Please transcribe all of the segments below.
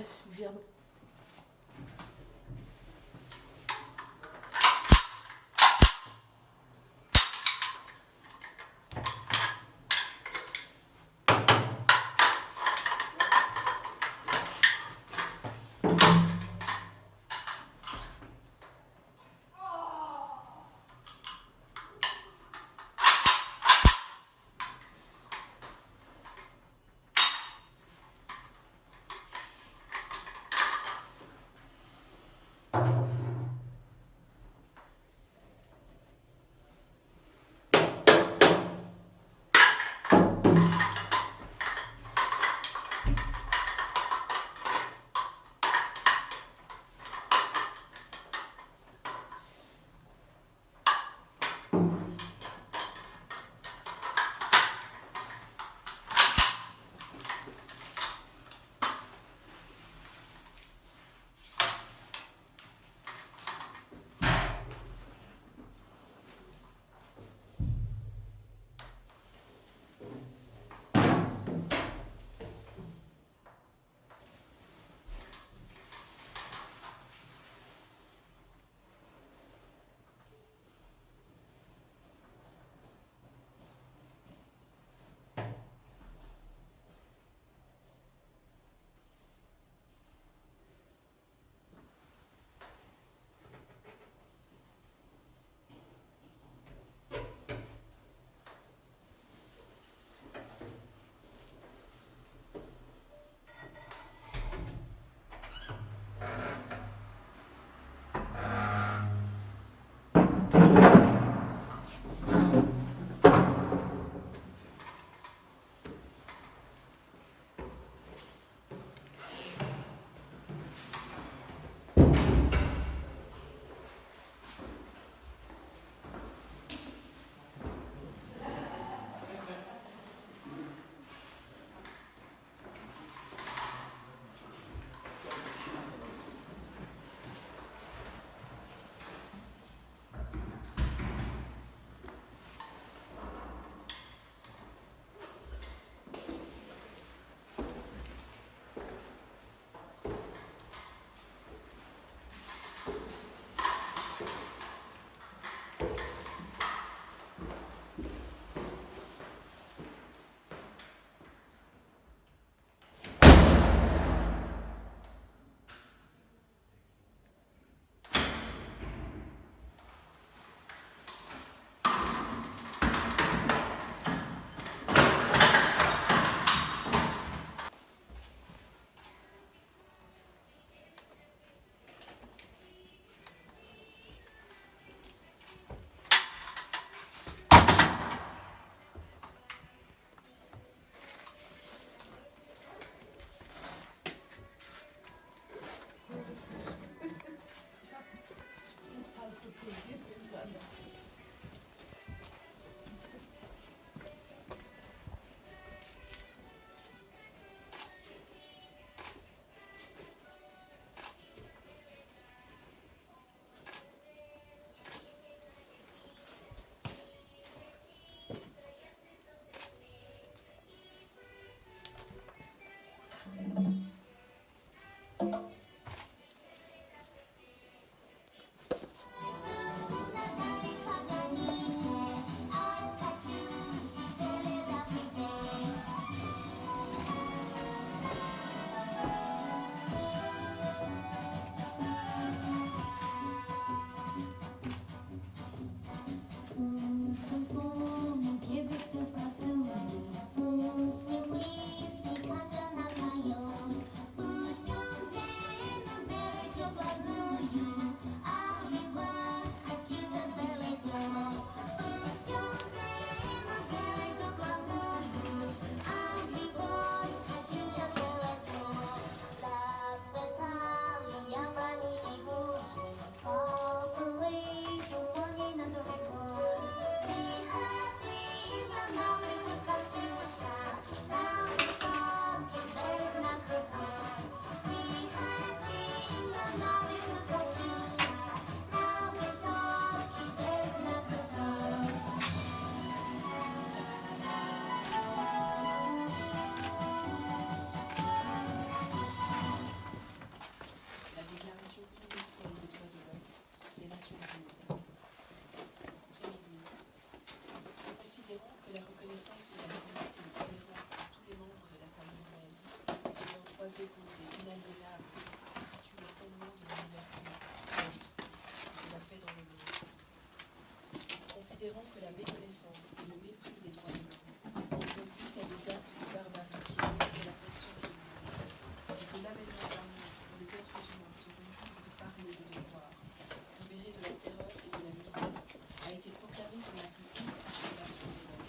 es wird l'autorité comptée, inaliénable, constitue le fondement de la liberté, de la justice, de la paix dans le monde. Considérant que la méconnaissance et le mépris des droits de l'homme conduisent à des actes de barbarie qui relèvent de la fonction de l'homme, et que l'avènement d'un monde où les êtres humains seront libres de parler et de voir, libérés de la terreur et de la misère, a été proclamé comme la plus haute aspiration de l'homme.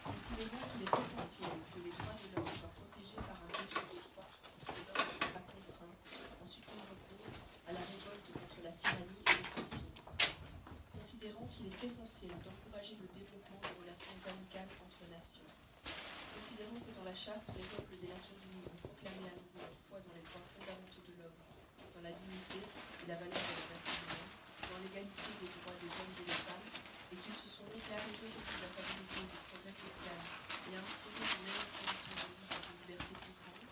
Considérant qu'il est essentiel que les droits de l'homme soient protégés par un régime de droit que l'homme ne soit pas contraint, ensuite on recourt à la révolte contre la tyrannie et l'oppression. Considérant qu'il est essentiel d'encourager le développement des relations amicales entre nations. Considérant que dans la charte, les peuples des Nations Unies ont proclamé à nouveau leur foi dans les droits fondamentaux de l'homme, dans la dignité et la valeur de la personne humaine, dans l'égalité des droits des hommes et des femmes, et qu'ils se sont déclarés aujourd'hui la stabilité du progrès social et instauré de meilleures conditions de vie et de liberté plus grandes.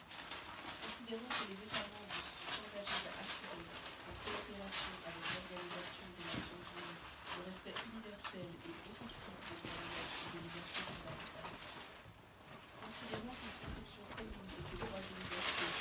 Considérant que les États membres se sont engagés à assurer, en coopération avec l'Organisation des Nations Unies, le respect universel et effectif des droits de l'homme et des libertés fondamentales. Considérant qu'une conception commune de ces droits et libertés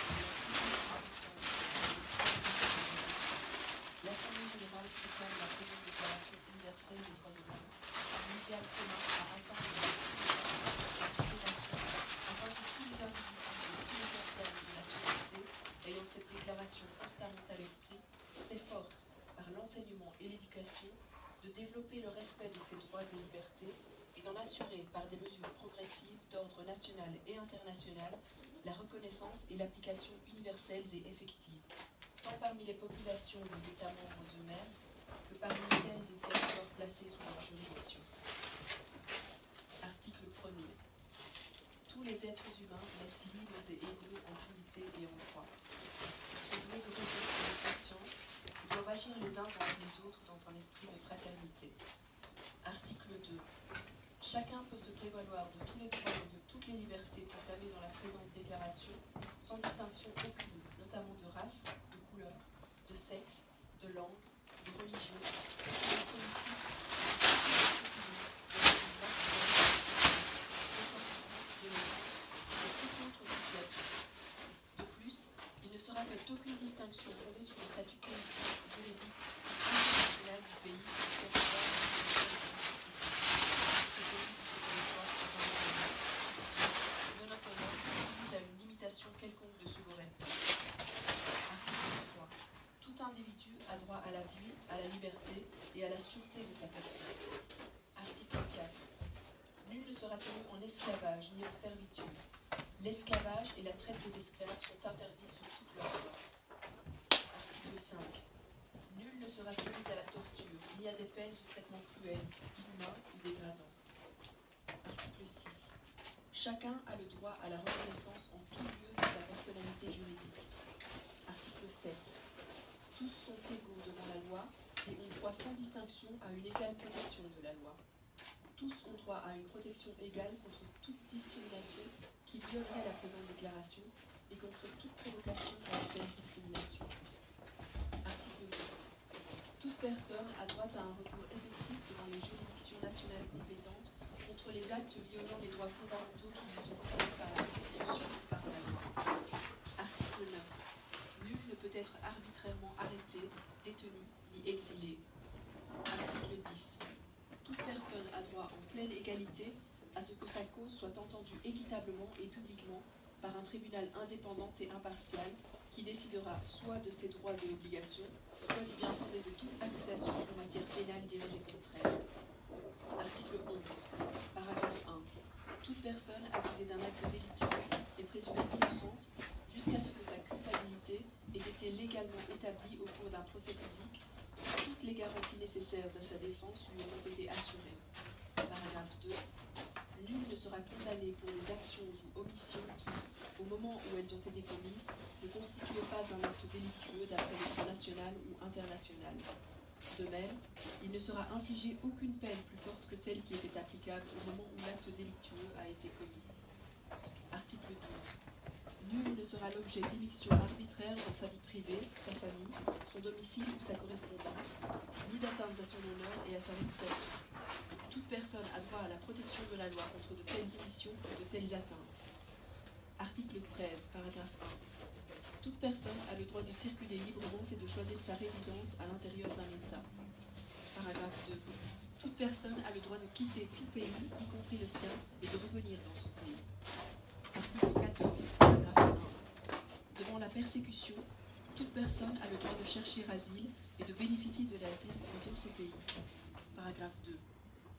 l'Assemblée générale proclame la présente déclaration universelle des droits de l'homme, un idéal commun à atteindre dans toutes les nations, afin que tous les individus et tous les organes de la société, ayant cette déclaration constamment à l'esprit, s'efforcent, par l'enseignement et l'éducation, de développer le respect de ces droits et libertés et d'en assurer, par des mesures progressives d'ordre national et international, la reconnaissance et l'application universelles et effectives, tant parmi les populations des États membres eux-mêmes que parmi celles des territoires placés sous leur juridiction. Article 1er. Tous les êtres humains naissent libres et égaux en dignité et en droit. Sont doués de réflexion et de conscience, doivent agir les uns envers les autres dans un esprit de fraternité. Article 2. Chacun peut se prévaloir de tous les droits et de toutes les libertés proclamées dans la présente déclaration, sans distinction aucune, notamment de race, de couleur, de sexe, de langue, de religion, de politique, de toute autre situation. De plus, il ne sera fait aucune distinction fondée sur le statut politique, juridique ou constitutionnel du pays, du territoire ou du quelconque de souveraineté. Article 3. Tout individu a droit à la vie, à la liberté et à la sûreté de sa personne. Article 4. Nul ne sera tenu en esclavage ni en servitude. L'esclavage et la traite des esclaves sont interdits sous toute leur loi. Article 5. Nul ne sera soumis à la torture, ni à des peines ou traitements cruels, inhumains ou dégradants. Article 6. Chacun a le droit à la reconnaissance en tout lieu de sa personnalité juridique. Article 7. Tous sont égaux devant la loi et ont droit sans distinction à une égale protection de la loi. Tous ont droit à une protection égale contre toute discrimination qui violerait la présente déclaration et contre toute provocation à une telle discrimination. Article 8. Toute personne a droit à un recours effectif devant les juridictions nationales compétentes contre les actes violant les droits fondamentaux qui lui sont reconnus par la Constitution ou par la loi. Article 9. Nul ne peut être arbitrairement arrêté, détenu ni exilé. Article 10. Toute personne a droit en pleine égalité à ce que sa cause soit entendue équitablement et publiquement par un tribunal indépendant et impartial qui décidera soit de ses droits et obligations, soit du bien fondé de toute accusation en matière pénale dirigée contraire. Article 11. Paragraphe 1. Toute personne accusée d'un acte délictueux est présumée innocente jusqu'à ce que sa culpabilité ait été légalement établie au cours d'un procès public. Toutes les garanties nécessaires à sa défense lui ont été assurées. Paragraphe 2. Nul ne sera condamné pour des actions ou omissions qui, au moment où elles ont été commises, ne constituaient pas un acte délictueux d'après le droit national ou international. De même, il ne sera infligé aucune peine plus forte que celle qui était applicable au moment où l'acte délictueux a été commis. Article 12. Nul ne sera l'objet d'émissions arbitraires dans sa vie privée, sa famille, son domicile ou sa correspondance, ni d'atteintes à son honneur et à sa réputation. Toute personne a droit à la protection de la loi contre de telles émissions ou de telles atteintes. Article 13, paragraphe 1. personne a le droit de circuler librement et de choisir sa résidence à l'intérieur d'un État. Paragraphe 2. Toute personne a le droit de quitter tout pays, y compris le sien, et de revenir dans son pays. Article 14, paragraphe 1. Devant la persécution, toute personne a le droit de chercher asile et de bénéficier de l'asile dans d'autres pays. Paragraphe 2.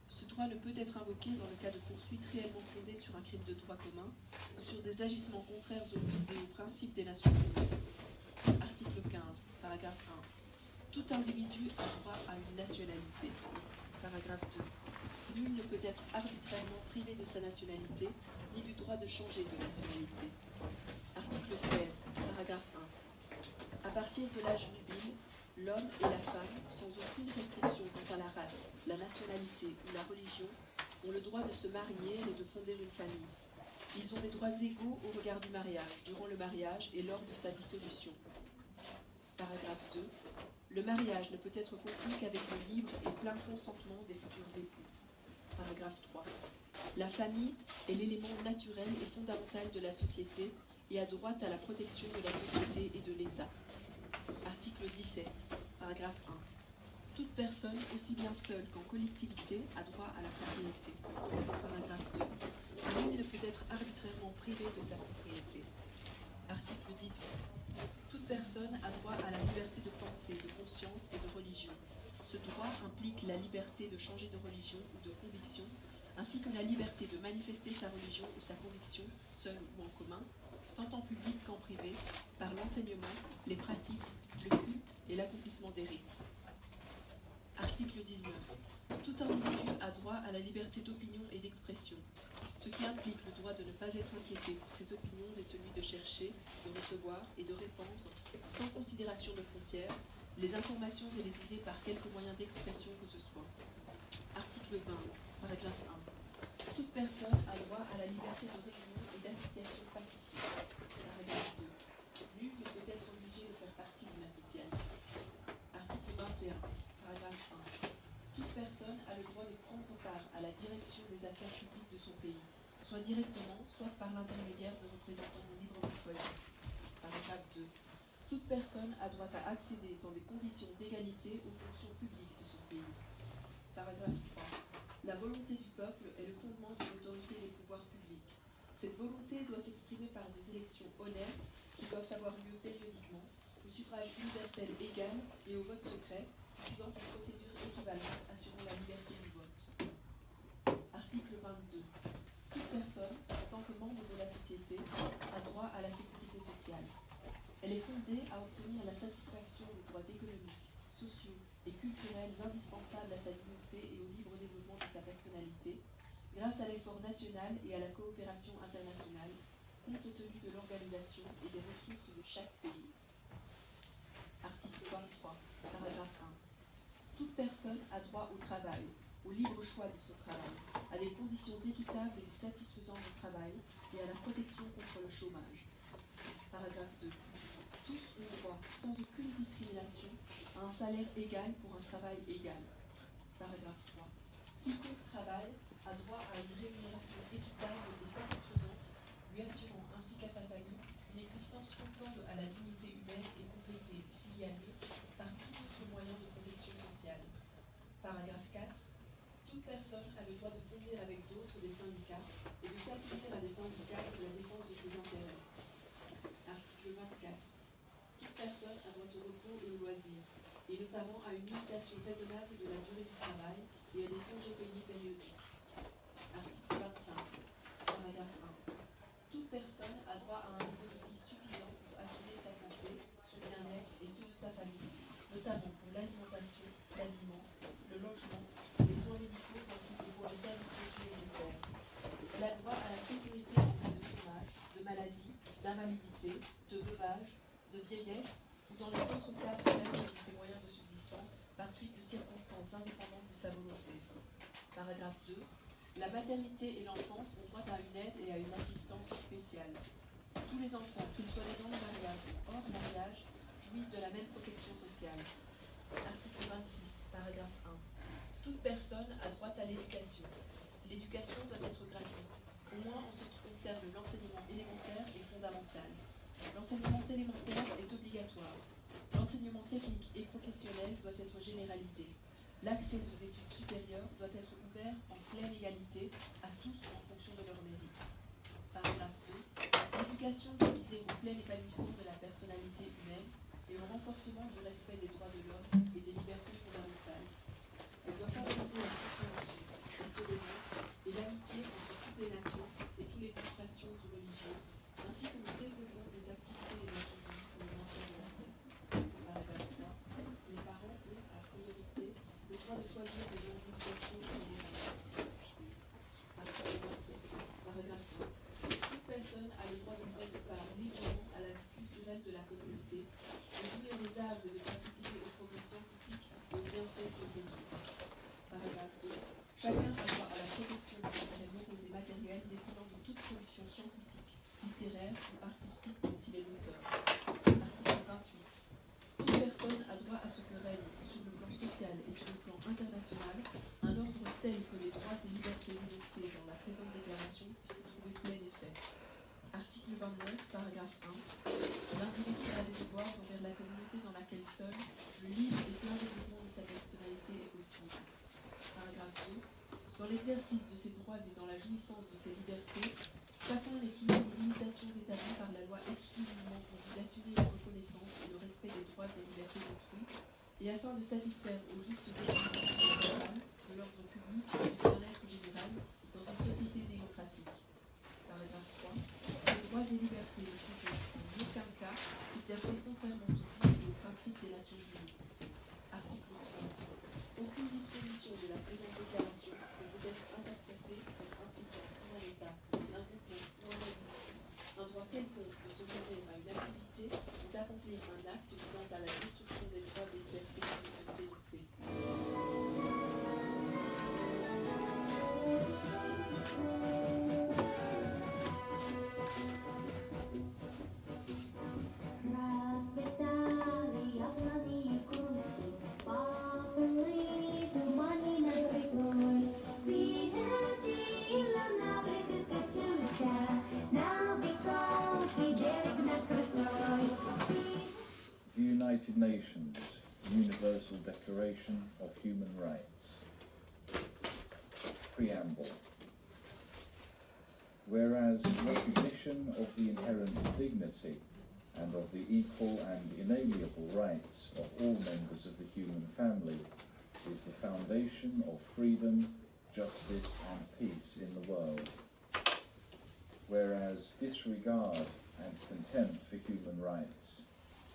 Ce droit ne peut être invoqué dans le cas de poursuites réellement fondées sur un crime de droit commun ou sur des agissements contraires aux buts et aux principes des Nations Unies. Article 15, paragraphe 1. Tout individu a droit à une nationalité. Paragraphe 2. Nul ne peut être arbitrairement privé de sa nationalité, ni du droit de changer de nationalité. Article 16, paragraphe 1. À partir de l'âge nubile, l'homme et la femme, sans aucune restriction quant à la race, la nationalité ou la religion, ont le droit de se marier et de fonder une famille. Ils ont des droits égaux au regard du mariage, durant le mariage et lors de sa dissolution. Paragraphe 2. Le mariage ne peut être conclu qu'avec le libre et plein consentement des futurs époux. Paragraphe 3. La famille est l'élément naturel et fondamental de la société et a droit à la protection de la société et de l'État. Article 17, paragraphe 1. Toute personne, aussi bien seule qu'en collectivité, a droit à la propriété. Paragraphe 2. Nul ne peut être arbitrairement privé de sa propriété. Article 18. Toute personne a droit à la liberté de pensée, de conscience et de religion. Ce droit implique la liberté de changer de religion ou de conviction, ainsi que la liberté de manifester sa religion ou sa conviction, seule ou en commun, tant en public qu'en privé, par l'enseignement, les pratiques, le culte et l'accomplissement des rites. Article 19. Tout individu a droit à la liberté d'opinion et d'expression, ce qui implique le droit de ne pas être inquiété pour ses opinions et celui de chercher, de recevoir et de répandre, sans considération de frontières, les informations et les idées par quelque moyen d'expression que ce soit. Article 20, paragraphe 1. Toute personne a droit à la liberté de réunion et d'association pacifique. Paragraphe 2. Nul ne peut être obligé de faire partie d'une association. Article 21, paragraphe 1. Toute personne a le droit de prendre part à la direction des affaires publiques de son pays, soit directement, soit par l'intermédiaire de représentants librement choisis. Paragraphe 2. Toute personne a droit à accéder dans des conditions d'égalité aux fonctions publiques de son pays. Paragraphe 3. La volonté du peuple est le fondement de l'autorité des pouvoirs publics. Cette volonté doit s'exprimer par des élections honnêtes qui doivent avoir lieu périodiquement, au suffrage universel égal et au vote secret, suivant une procédure équivalente assurant la liberté du vote. Article 22. Toute personne, en tant que membre de la société, a droit à la sécurité sociale. Elle est fondée à obtenir la satisfaction des droits économiques, sociaux et culturels indispensables à sa dignité et au libre développement de sa personnalité, grâce à l'effort national et à la coopération internationale, compte tenu de l'organisation et des ressources de chaque pays. Article 23, paragraphe 1. Toute personne a droit au travail, au libre choix de son travail, à des conditions équitables et satisfaisantes de travail et à la protection contre le chômage. Paragraphe 2. Tous ont droit, sans aucune discrimination, à un salaire égal pour un travail égal. Paragraphe 3. Quiconque travaille a droit à une rémunération équitable et satisfaisante, lui assurant ainsi qu'à sa famille une existence conforme à la dignité humaine et complétée s'il y a lieu par tout autre moyen de protection sociale. Paragraphe 4. Toute personne a le droit de fonder avec d'autres des syndicats et de s'affilier à des syndicats pour la défense de ses intérêts. Article 24. Toute personne a droit au repos et au loisir, et notamment à une limitation raisonnable de la durée du travail et à des congés payés périodiques. Article 25. Paragraphe 1. Toute personne a droit à un niveau de vie suffisant pour assurer sa santé, son bien-être et ceux de sa famille, notamment pour l'alimentation, l'habillement, le logement, les soins médicaux ainsi que pour les services sociaux nécessaires. Elle a droit à la sécurité en cas de chômage, de maladie, d'invalidité, de veuvage, de vieillesse ou dans les autres cas de perte de ses moyens de subsistance par suite de circonstances indépendantes de sa volonté. Paragraphe 2. La maternité et l'enfance ont droit à une aide et à une assistance spéciale. Tous les enfants, qu'ils soient nés dans le mariage ou hors mariage, jouissent de la même protection sociale. Article 26, paragraphe 1. Toute personne a droit à l'éducation. L'éducation doit être gratuite, au moins en ce qui concerne l'enseignement élémentaire et fondamental. L'enseignement élémentaire est obligatoire. L'enseignement technique et professionnel doit être généralisé. L'accès aux études supérieures doit être ouvert en pleine égalité à tous en fonction de leur mérite. Paragraphe 2. L'éducation doit viser au plein épanouissement de la personnalité humaine et au renforcement du respect des droits de l'homme et des libertés fondamentales. Elle doit favoriser la compréhension, la tolérance et l'amitié entre toutes les nations et tous les groupes raciaux ou religieux, ainsi que le développement des activités des Nations Unies pour le maintien de la paix. Paragraphe 3. Les parents ont, à priorité, le droit de choisir des organisations et des enfants. Paragraphe 1. Toute personne a le droit de prendre part librement à la vie culturelle de la communauté, de jouir des arts et de participer aux progrès scientifiques et aux bienfaits sur les autres. Paragraphe 2. Chacun a droit à la protection des intérêts moraux et matériels découlant de toute production scientifique, littéraire ou artistique dont il est l'auteur. Article 28. Toute personne a droit à ce que règne, sur le plan social et sur le plan international, un ordre tel que les droits et libertés énoncés dans la présente déclaration puissent trouver plein effet. Article 29, paragraphe 1. L'individu a des devoirs envers la communauté dans laquelle seul le libre et plein développement de sa personnalité est possible. Paragraphe 2. Dans l'exercice de ses droits et dans la jouissance de ses libertés, chacun est soumis aux limitations établies par la loi exclusivement pour vue d'assurer la reconnaissance et le respect des droits et libertés d'autrui, et afin de satisfaire aux justes besoins de l'ordre public et du bien-être général dans une société démocratique. Paragraphe 3. Les droits et libertés ne sont en aucun cas exercés contrairement aux buts et aux principes des Nations Unies. Article 30. Aucune disposition de la présente déclaration ne peut être interprétée comme impliquant pour un État, un groupement ou un individu un droit quelconque de se livrer à une activité ou d'accomplir un acte visant à la destruction des droits et libertés qui sont dénoncés. The United Nations Universal Declaration of Human Rights. Preamble. Whereas recognition of the inherent dignity and of the equal and inalienable rights of all members of the human family is the foundation of freedom, justice and peace in the world. Whereas disregard and contempt for human rights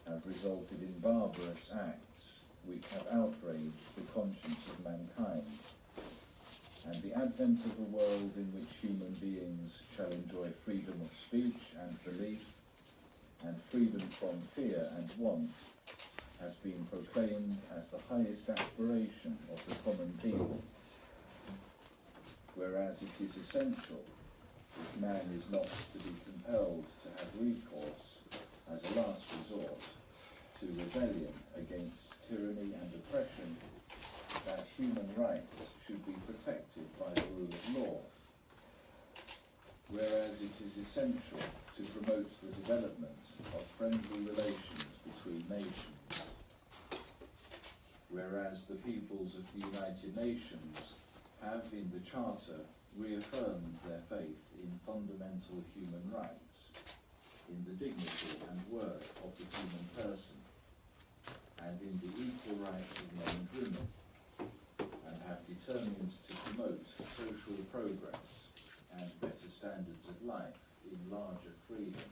have resulted in barbarous acts which have outraged the conscience of mankind, and the advent of a world in which human beings shall enjoy freedom of speech and belief, and freedom from fear and want, has been proclaimed as the highest aspiration of the common people. Whereas it is essential, if man is not to be compelled to have recourse as a last resort to rebellion against tyranny and oppression, that human rights should be protected by the rule of law. Whereas it is essential to promote the development of friendly relations between nations. Whereas the peoples of the United Nations have in the Charter reaffirmed their faith in fundamental human rights, in the dignity and worth of the human person, and in the equal rights of men and women, and have determined to promote social progress and better standards of life in larger freedom.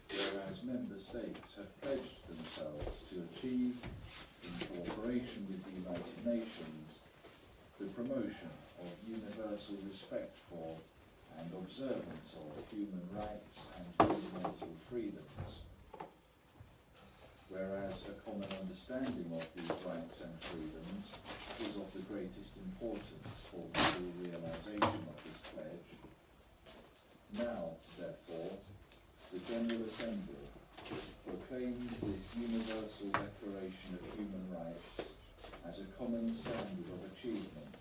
Whereas member states have pledged themselves to achieve, in cooperation with the United Nations, the promotion of universal respect for and observance of human rights and fundamental freedoms. Whereas a common understanding of these rights and freedoms is of the greatest importance for the full realization of this pledge, now, therefore, the General Assembly proclaims this Universal Declaration of Human Rights as a common standard of achievement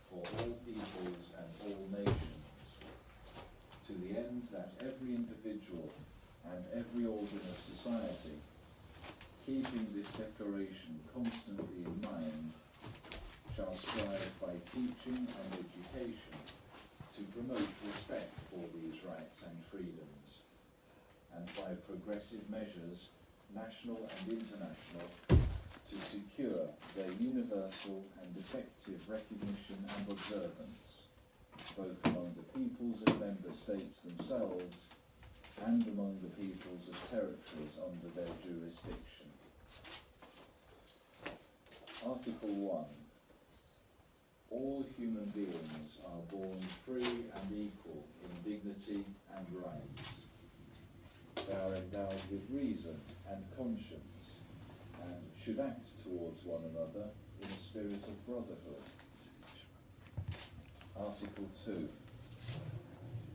for all peoples and all nations, to the end that every individual and every organ of society, keeping this declaration constantly in mind, shall strive by teaching and education to promote respect for these rights and freedoms, and by progressive measures, national and international, to secure their universal and effective recognition and observance, both among the peoples of member states themselves and among the peoples of territories under their jurisdiction. Article 1. All human beings are born free and equal in dignity and rights. They are endowed with reason and conscience, and should act towards one another in a spirit of brotherhood. Article 2.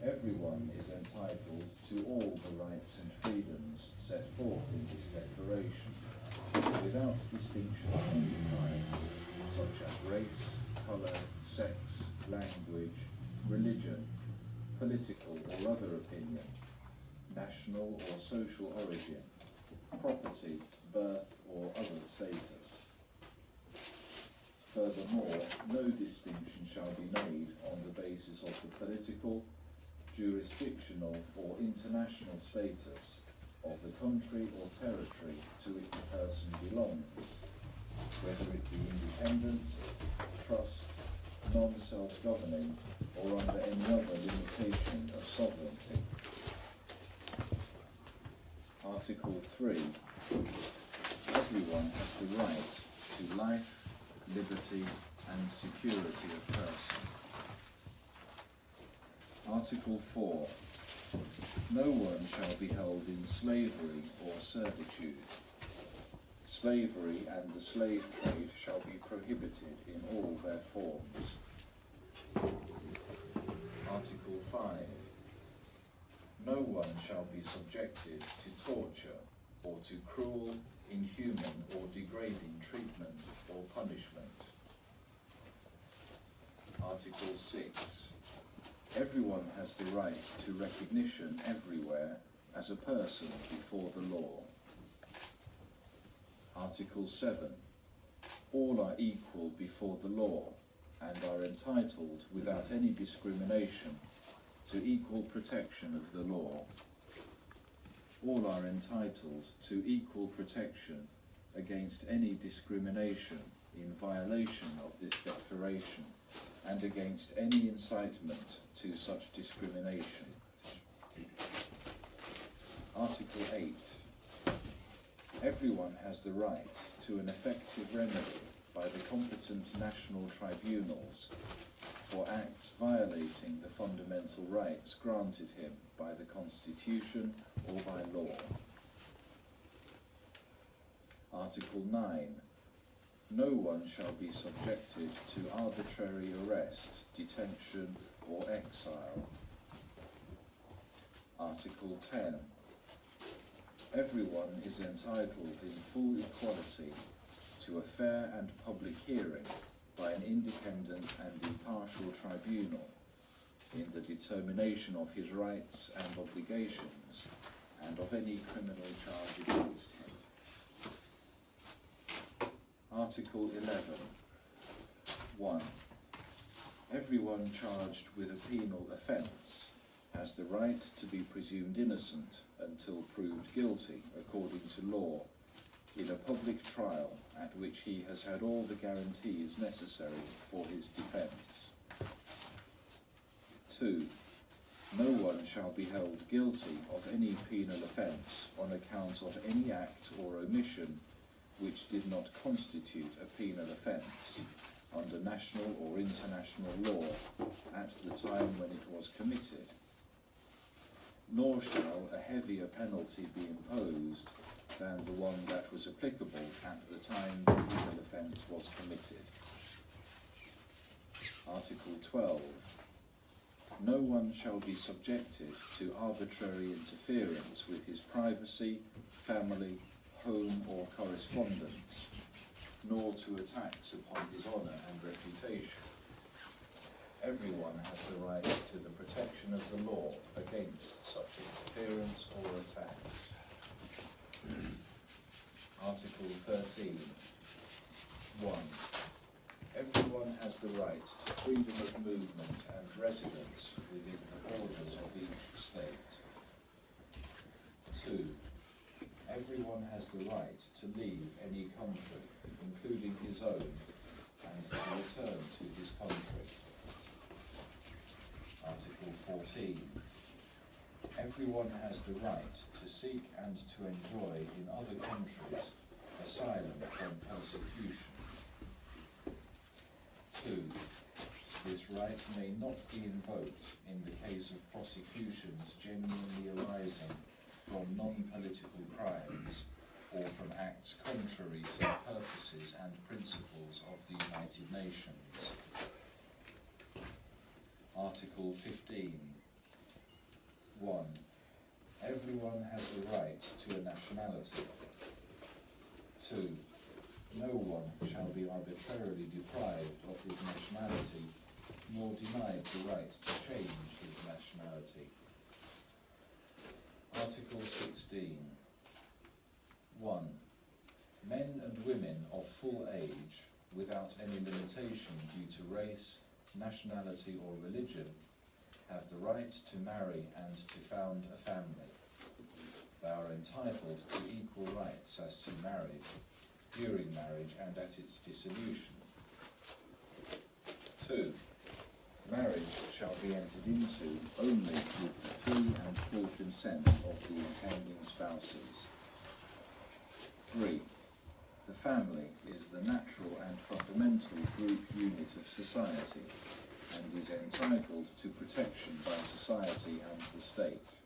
Everyone is entitled to all the rights and freedoms set forth in this declaration, without distinction of any kind, such as race, colour, sex, language, religion, political or other opinion, national or social origin, property, birth or other status. Furthermore, no distinction shall be made on the basis of the political, jurisdictional or international status of the country or territory to which the person belongs, whether it be independent, trust, non-self-governing, or under any other limitation of sovereignty. Article 3. Everyone has the right to life, liberty, and security of person. Article 4. No one shall be held in slavery or servitude. Slavery and the slave trade shall be prohibited in all their forms. Article 5. No one shall be subjected to torture or to cruel, inhuman or degrading treatment or punishment. Article 6. Everyone has the right to recognition everywhere as a person before the law. Article 7. All are equal before the law and are entitled without any discrimination to equal protection of the law. All are entitled to equal protection against any discrimination in violation of this declaration and against any incitement to such discrimination. Article 8. Everyone has the right to an effective remedy by the competent national tribunals for acts violating the fundamental rights granted him by the Constitution or by law. Article 9. No one shall be subjected to arbitrary arrest, detention, or exile. Article 10. Everyone is entitled in full equality to a fair and public hearing by an independent and impartial tribunal in the determination of his rights and obligations and of any criminal charge against him. Article 11. 1. Everyone charged with a penal offence has the right to be presumed innocent until proved guilty according to law in a public trial at which he has had all the guarantees necessary for his defence. 2. No one shall be held guilty of any penal offence on account of any act or omission which did not constitute a penal offence under national or international law at the time when it was committed, nor shall a heavier penalty be imposed than the one that was applicable at the time the penal offence was committed. Article 12. No one shall be subjected to arbitrary interference with his privacy, family, home or correspondence, nor to attacks upon his honour and reputation. Everyone has the right to the protection of the law against such interference or attack. Article 13. 1. Everyone has the right to freedom of movement and residence within the borders of each state. 2. Everyone has the right to leave any country, including his own, and to return to his country. Article 14. Everyone has the right to seek and to enjoy in other countries asylum from persecution. 2. This right may not be invoked in the case of prosecutions genuinely arising from non-political crimes or from acts contrary to the purposes and principles of the United Nations. Article 15. 1. Everyone has the right to a nationality. 2. No one shall be arbitrarily deprived of his nationality, nor denied the right to change his nationality. Article 16. 1. Men and women of full age, without any limitation due to race, nationality or religion, have the right to marry and to found a family. They are entitled to equal rights as to marriage, during marriage and at its dissolution. 2. Marriage shall be entered into only with the free and full consent of the intending spouses. 3. The family is the natural and fundamental group unit of society and is entitled to protection by society and the state.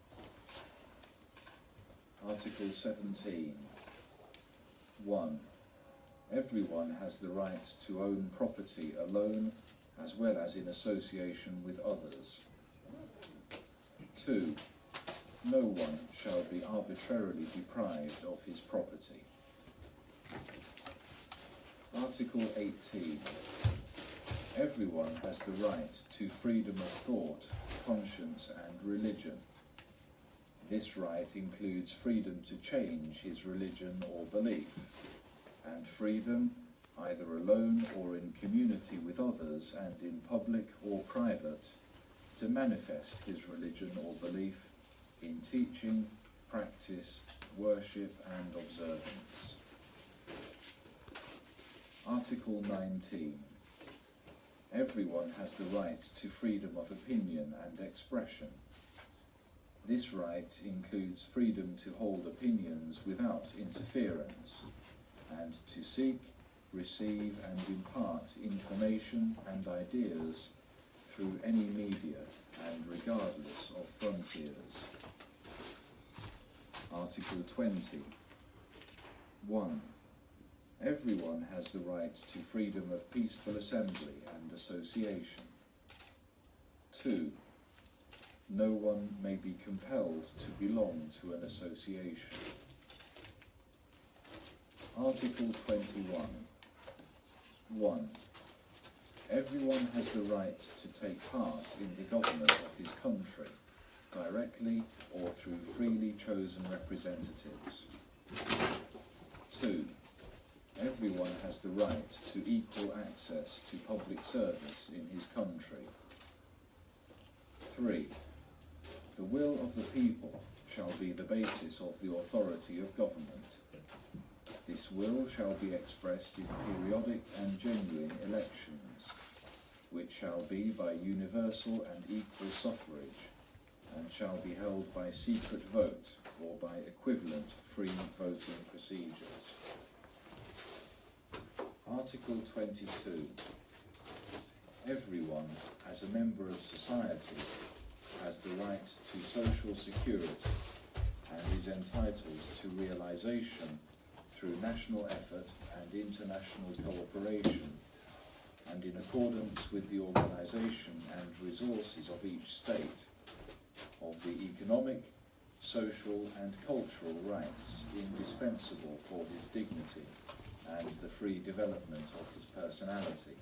Article 17. 1. Everyone has the right to own property alone as well as in association with others. 2. No one shall be arbitrarily deprived of his property. Article 18. Everyone has the right to freedom of thought, conscience and religion. This right includes freedom to change his religion or belief, and freedom, either alone or in community with others and in public or private, to manifest his religion or belief in teaching, practice, worship and observance. Article 19. Everyone has the right to freedom of opinion and expression. This right includes freedom to hold opinions without interference, and to seek, receive and impart information and ideas through any media and regardless of frontiers. Article 20. 1. Everyone has the right to freedom of peaceful assembly and association. 2. No one may be compelled to belong to an association. Article 21. 1. Everyone has the right to take part in the government of his country, directly or through freely chosen representatives. 2. Everyone has the right to equal access to public service in his country. 3. The will of the people shall be the basis of the authority of government. This will shall be expressed in periodic and genuine elections, which shall be by universal and equal suffrage, and shall be held by secret vote or by equivalent free voting procedures. Article 22. Everyone, as a member of society, has the right to social security and is entitled to realisation through national effort and international cooperation, and in accordance with the organisation and resources of each state, of the economic, social and cultural rights indispensable for his dignity and the free development of his personality.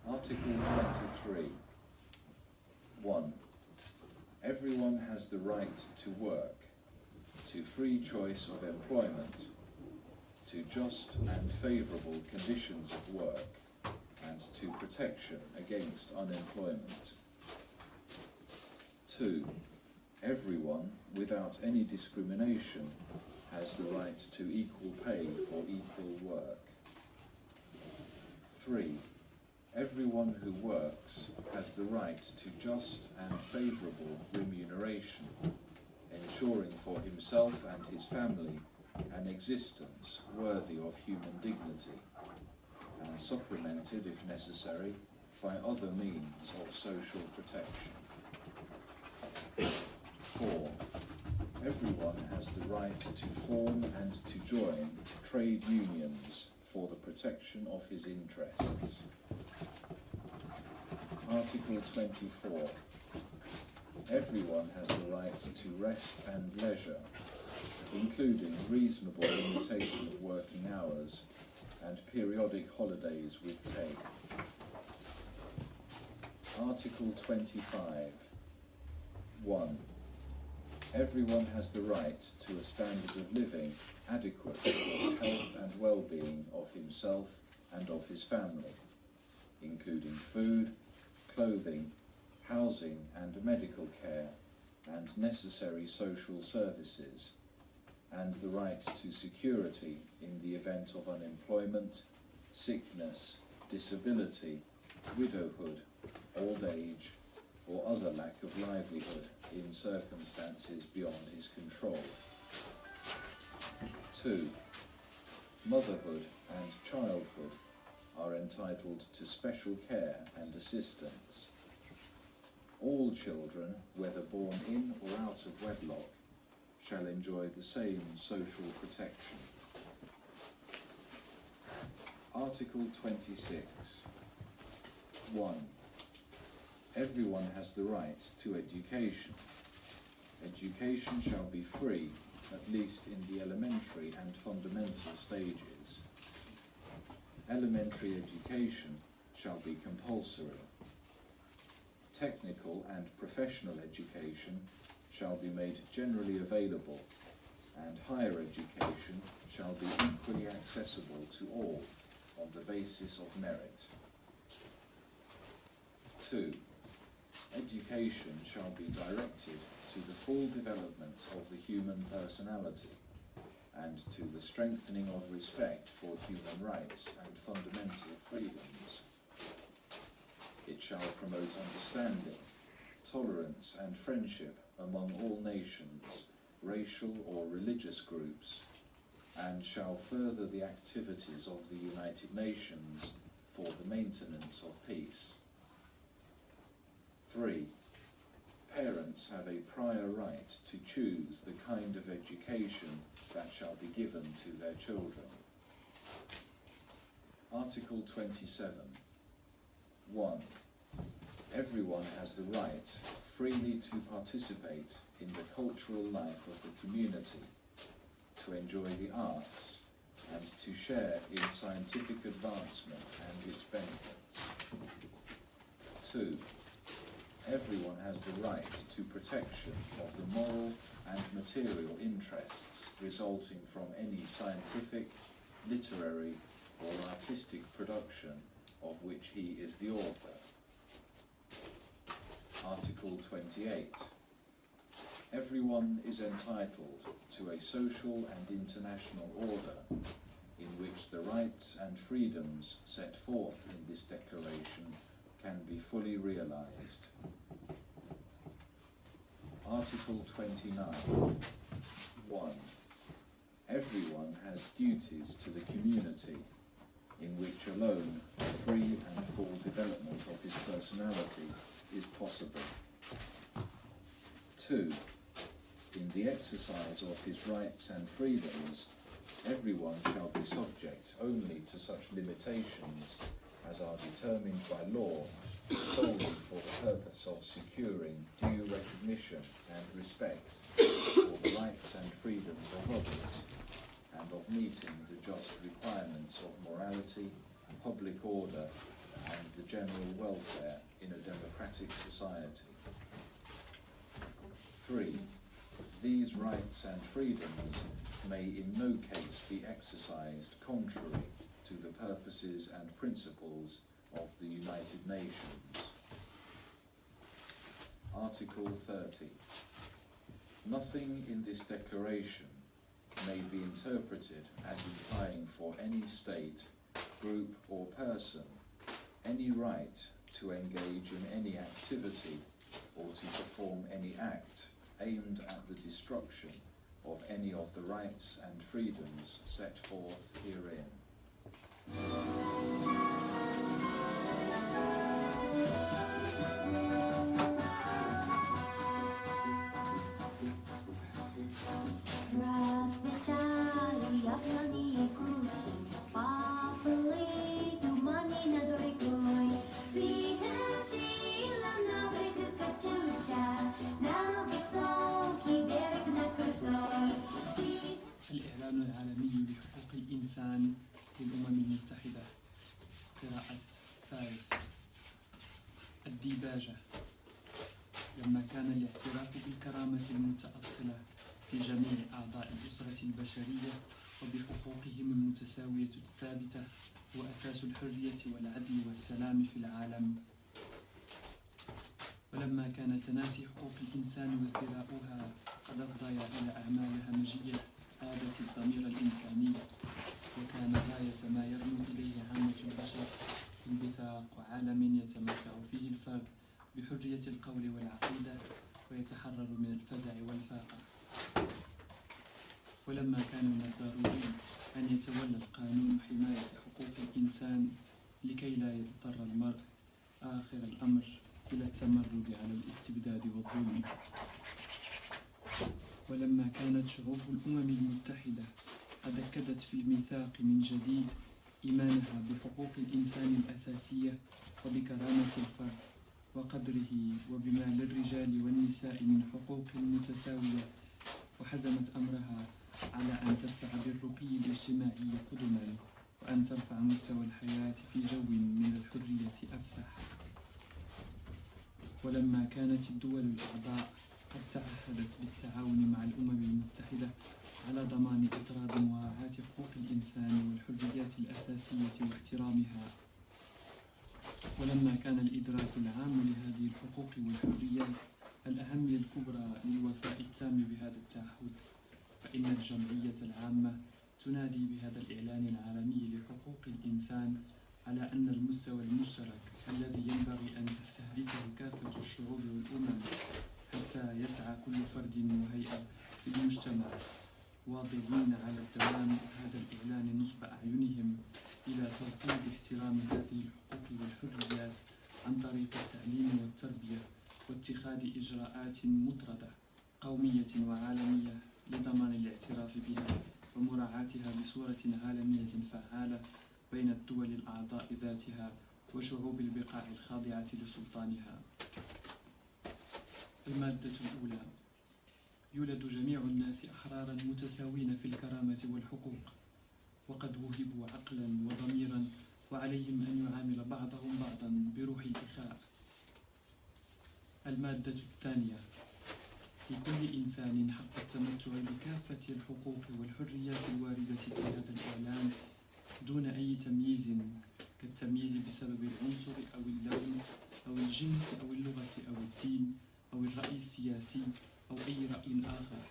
Article 23. 1. Everyone has the right to work, to free choice of employment, to just and favourable conditions of work, and to protection against unemployment. 2. Everyone, without any discrimination, has the right to equal pay for equal work. 3. Everyone who works has the right to just and favourable remuneration, ensuring for himself and his family an existence worthy of human dignity, and supplemented, if necessary, by other means of social protection. 4. Everyone has the right to form and to join trade unions for the protection of his interests. Article 24. Everyone has the right to rest and leisure, including reasonable limitation of working hours and periodic holidays with pay. Article 25. 1. Everyone has the right to a standard of living adequate for the health and well-being of himself and of his family, including food, clothing, housing and medical care, and necessary social services, and the right to security in the event of unemployment, sickness, disability, widowhood, old age, or other lack of livelihood in circumstances beyond his control. 2. Motherhood and childhood are entitled to special care and assistance. All children, whether born in or out of wedlock, shall enjoy the same social protection. Article 26. 1. Everyone has the right to education. Education shall be free, at least in the elementary and fundamental stages. Elementary education shall be compulsory. Technical and professional education shall be made generally available, and higher education shall be equally accessible to all on the basis of merit. 2. Education shall be directed to the full development of the human personality and to the strengthening of respect for human rights and fundamental freedoms. It shall promote understanding, tolerance and friendship among all nations, racial or religious groups, and shall further the activities of the United Nations for the maintenance of peace. 3. Parents have a prior right to choose the kind of education that shall be given to their children. Article 27. 1. Everyone has the right freely to participate in the cultural life of the community, to enjoy the arts, and to share in scientific advancement and its benefits. 2. Everyone has the right to protection of the moral and material interests resulting from any scientific, literary, or artistic production of which he is the author. Article 28. Everyone is entitled to a social and international order in which the rights and freedoms set forth in this declaration can be fully realized. Article 29. 1. Everyone has duties to the community in which alone free and full development of his personality is possible. 2. In the exercise of his rights and freedoms, everyone shall be subject only to such limitations as are determined by law solely for the purpose of securing due recognition and respect for the rights and freedoms of others, and of meeting the just requirements of morality, public order, and the general welfare in a democratic society. 3. these rights and freedoms may in no case be exercised contrary to the purposes and principles of the United Nations. Article 30. Nothing in this declaration may be interpreted as implying for any state, group or person any right to engage in any activity or to perform any act aimed at the destruction of any of the rights and freedoms set forth herein. الإعلان العالمي لحقوق الإنسان للأمم المتحدة. قراءة فارس. الديباجة. لما كان الاعتراف بالكرامة المتأصلة في جميع أعضاء الأسرة البشرية وبحقوقهم المتساوية الثابتة هو أساس الحرية والعدل والسلام في العالم، ولما كان تناسي حقوق الإنسان وازدراؤها قد أفضيا إلى أعمال همجية آبت الضمير الإنساني، وكان غاية ما يرنو إليه عامة البشر انبثاق عالم يتمتع فيه الفرد بحرية القول والعقيدة ويتحرر من الفزع والفاقة. ولما كان من الضروري أن يتولى القانون حماية حقوق الإنسان لكي لا يضطر المرء آخر الأمر إلى التمرد على الاستبداد والظلم. ولما كانت شعوب الأمم المتحدة قد أكدت في الميثاق من جديد إيمانها بحقوق الإنسان الأساسية وبكرامة الفرد وقدره وبما للرجال والنساء من حقوق متساوية، وحزمت أمرها على أن تدفع بالرقي الاجتماعي قدما وأن ترفع مستوى الحياة في جو من الحرية أفسح. ولما كانت الدول الأعضاء قد تعهدت بالتعاون مع الأمم المتحدة على ضمان إطراد مراعاة حقوق الإنسان والحريات الأساسية واحترامها، ولما كان الإدراك العام لهذه الحقوق والحريات الأهمية الكبرى للوفاء التام بهذا التعهد، فإن الجمعية العامة تنادي بهذا الإعلان العالمي لحقوق الإنسان على أن المستوى المشترك الذي ينبغي أن تستهدفه كافة الشعوب والأمم حتى يسعى كل فرد وهيئة في المجتمع واضعين على الدوام هذا الإعلان نصب أعينهم إلى توطيد احترام هذه الحقوق والحريات عن طريق التعليم والتربية واتخاذ إجراءات مطردة قومية وعالمية لضمان الاعتراف بها ومراعاتها بصورة عالمية فعالة بين الدول الأعضاء ذاتها وشعوب البقاع الخاضعة لسلطانها. المادة الأولى: يولد جميع الناس أحرارا متساوين في الكرامة والحقوق، وقد وهبوا عقلا وضميرا، وعليهم أن يعامل بعضهم بعضا بروح الإخاء. المادة الثانية: لكل إنسان حق التمتع بكافة الحقوق والحريات الواردة في هذا الإعلان دون أي تمييز، كالتمييز بسبب العنصر أو اللون أو الجنس أو اللغة أو الدين أو الرأي السياسي أو أي رأي آخر،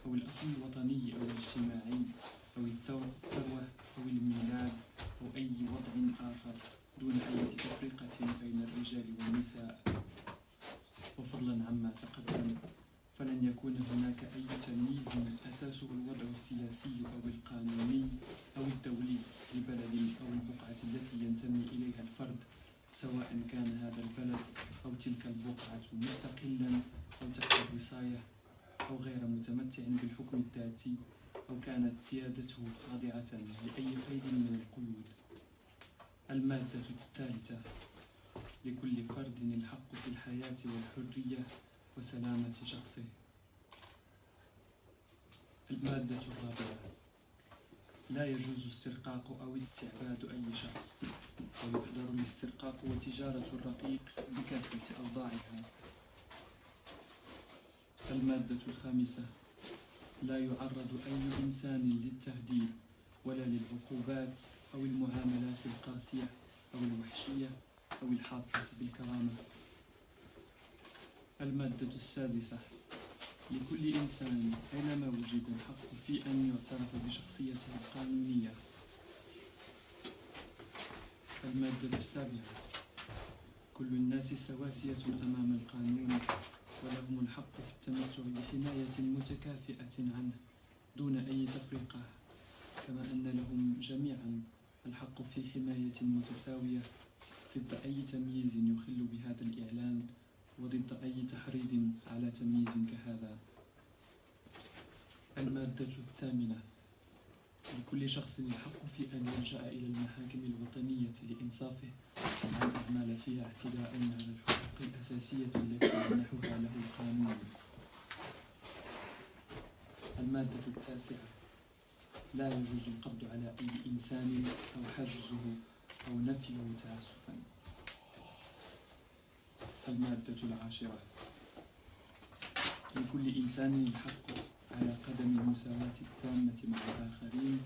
أو الأصل الوطني أو الاجتماعي أو الثروة أو الميلاد أو أي وضع آخر، دون أي تفرقة بين الرجال والنساء. وفضلا عما تقدم، فلن يكون هناك أي تمييز أساسه الوضع السياسي أو القانوني أو الدولي لبلد أو البقعة التي ينتمي إليها الفرد، سواء كان هذا البلد أو تلك البقعة مستقلا أو تحت الوصاية أو غير متمتع بالحكم الذاتي، أو كانت سيادته خاضعة لأي قيد من القيود. المادة الثالثة: لكل فرد الحق في الحياة والحرية وسلامة شخصه. المادة الرابعة: لا يجوز استرقاق أو استعباد أي شخص، ويحظر الاسترقاق وتجارة الرقيق بكافة أوضاعها. المادة الخامسة: لا يعرض أي إنسان للتهديد ولا للعقوبات أو المعاملات القاسية أو الوحشية أو الحافة بالكرامة. المادة السادسة: لكل إنسان أينما وجد الحق في أن يعترف بشخصيته القانونية. المادة السابعة: كل الناس سواسية أمام القانون ولهم الحق في التمتع بحماية متكافئة عنه دون أي تفرقة، كما أن لهم جميعا الحق في حماية متساوية ضد أي تمييز يخل بهذا الإعلان وضد أي تحريض على تمييز كهذا. المادة الثامنة: لكل شخص الحق في أن يلجأ إلى المحاكم الوطنية لإنصافه عن أعمال فيها اعتداء على الحقوق الأساسية التي يمنحها له القانون. المادة التاسعة: لا يجوز القبض على أي إنسان أو حجزه أو نفيه تعسفا. المادة العاشرة: لكل إنسان الحق على قدم المساواة التامة مع الآخرين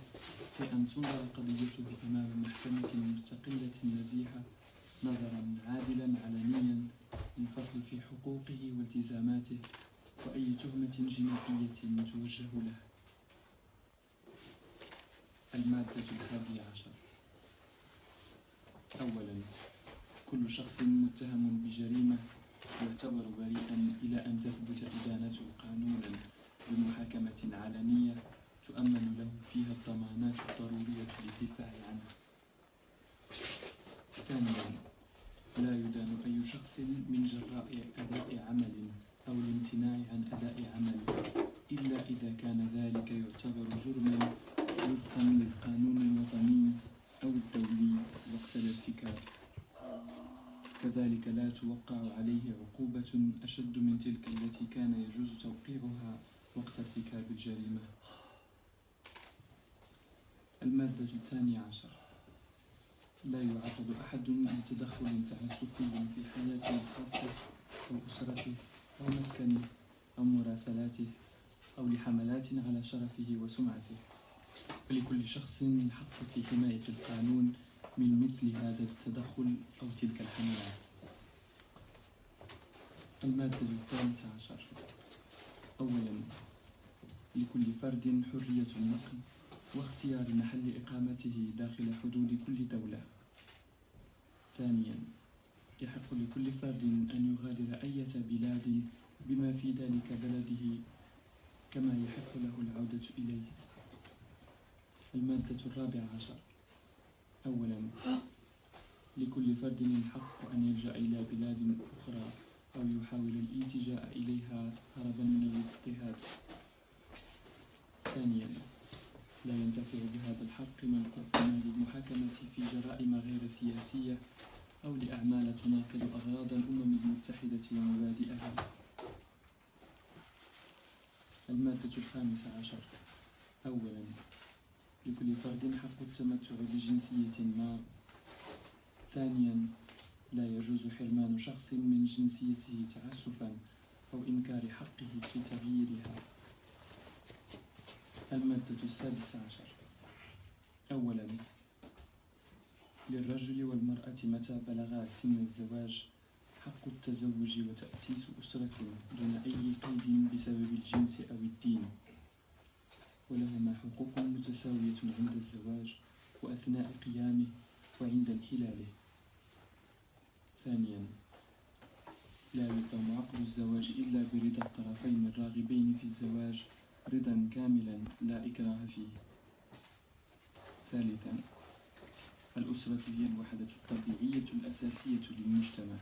في أن تنظر قضيته أمام محكمة مستقلة نزيهة نظرا عادلا علنيا للفصل في حقوقه والتزاماته وأي تهمة جنائية توجه له. المادة 11: أولا، كل شخص متهم بجريمة يعتبر بريئا إلى أن تثبت إدانته قانونا بمحاكمة علنية تؤمن له فيها الضمانات الضرورية للدفاع عنه. ثانيا، لا يدان أي شخص من جراء أداء عمل أو الامتناع عن أداء عمل إلا إذا كان ذلك يعتبر جرما وفقا للقانون الوطني أو الدولي وقت الارتكاب. كذلك لا توقع عليه عقوبة أشد من تلك التي كان يجوز توقيعها وقت ارتكاب الجريمة. المادة 12: لا يعرض أحد لتدخل تعسفي في حياته الخاصة أو أسرته أو مسكنه أو مراسلاته أو لحملات على شرفه وسمعته، ولكل شخص الحق في حماية القانون من مثل هذا التدخل أو تلك الحملات. المادة 13: أولا، لكل فرد حرية النقل واختيار محل إقامته داخل حدود كل دولة. ثانيا، يحق لكل فرد أن يغادر أي بلاد بما في ذلك بلده كما يحق له العودة إليه. المادة 14: أولا، لكل فرد الحق أن يلجأ إلى بلاد أخرى أو يحاول الالتجاء إليها هربا من الاضطهاد. ثانيا، لا ينتفع بهذا الحق من قدم للمحاكمة في جرائم غير سياسية أو لأعمال تناقض أغراض الأمم المتحدة ومبادئها. المادة 15: أولا، لكل فرد حق التمتع بجنسية ما. ثانيا، لا يجوز حرمان شخص من جنسيته تعسفا أو إنكار حقه في تغييرها. المادة 16: أولا، للرجل والمرأة متى بلغا سن الزواج حق التزوج وتأسيس أسرة دون أي قيد بسبب الجنس أو الدين، ولهما حقوق متساوية عند الزواج وأثناء قيامه وعند انحلاله. ثانيا، لا يقام عقد الزواج إلا برضا الطرفين الراغبين في الزواج رضا كاملا لا إكراه فيه. ثالثا، الأسرة هي الوحدة الطبيعية الأساسية للمجتمع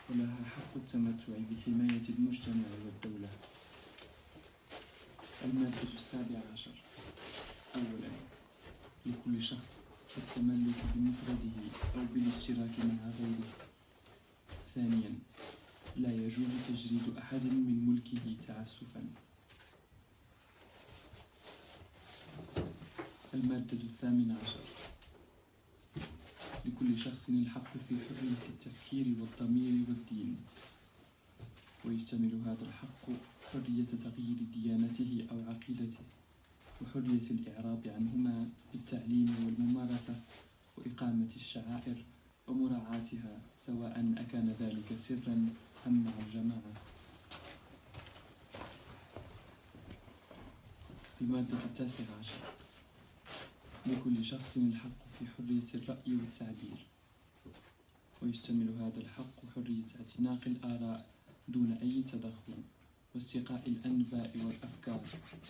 ولها حق التمتع بحماية المجتمع والدولة. المادة 17: أولا، لكل شخص التملك بمفرده أو بالاشتراك مع غيره. ثانيا، لا يجوز تجريد أحد من ملكه تعسفا. المادة 18: لكل شخص الحق في حرية التفكير والضمير والدين، ويشتمل هذا الحق حرية تغيير ديانته أو عقيدته زوجته، وحرية الإعراض عنهما بالتعليم والممارسة وإقامة الشعائر ومراعاتها سواء أكان ذلك سرا أم مع الجماعة. المادة 19. لكل شخص الحق في حرية الرأي والتعبير، ويشتمل هذا الحق حرية اعتناق الآراء دون أي تدخل، واستقاء الأنباء والأفكار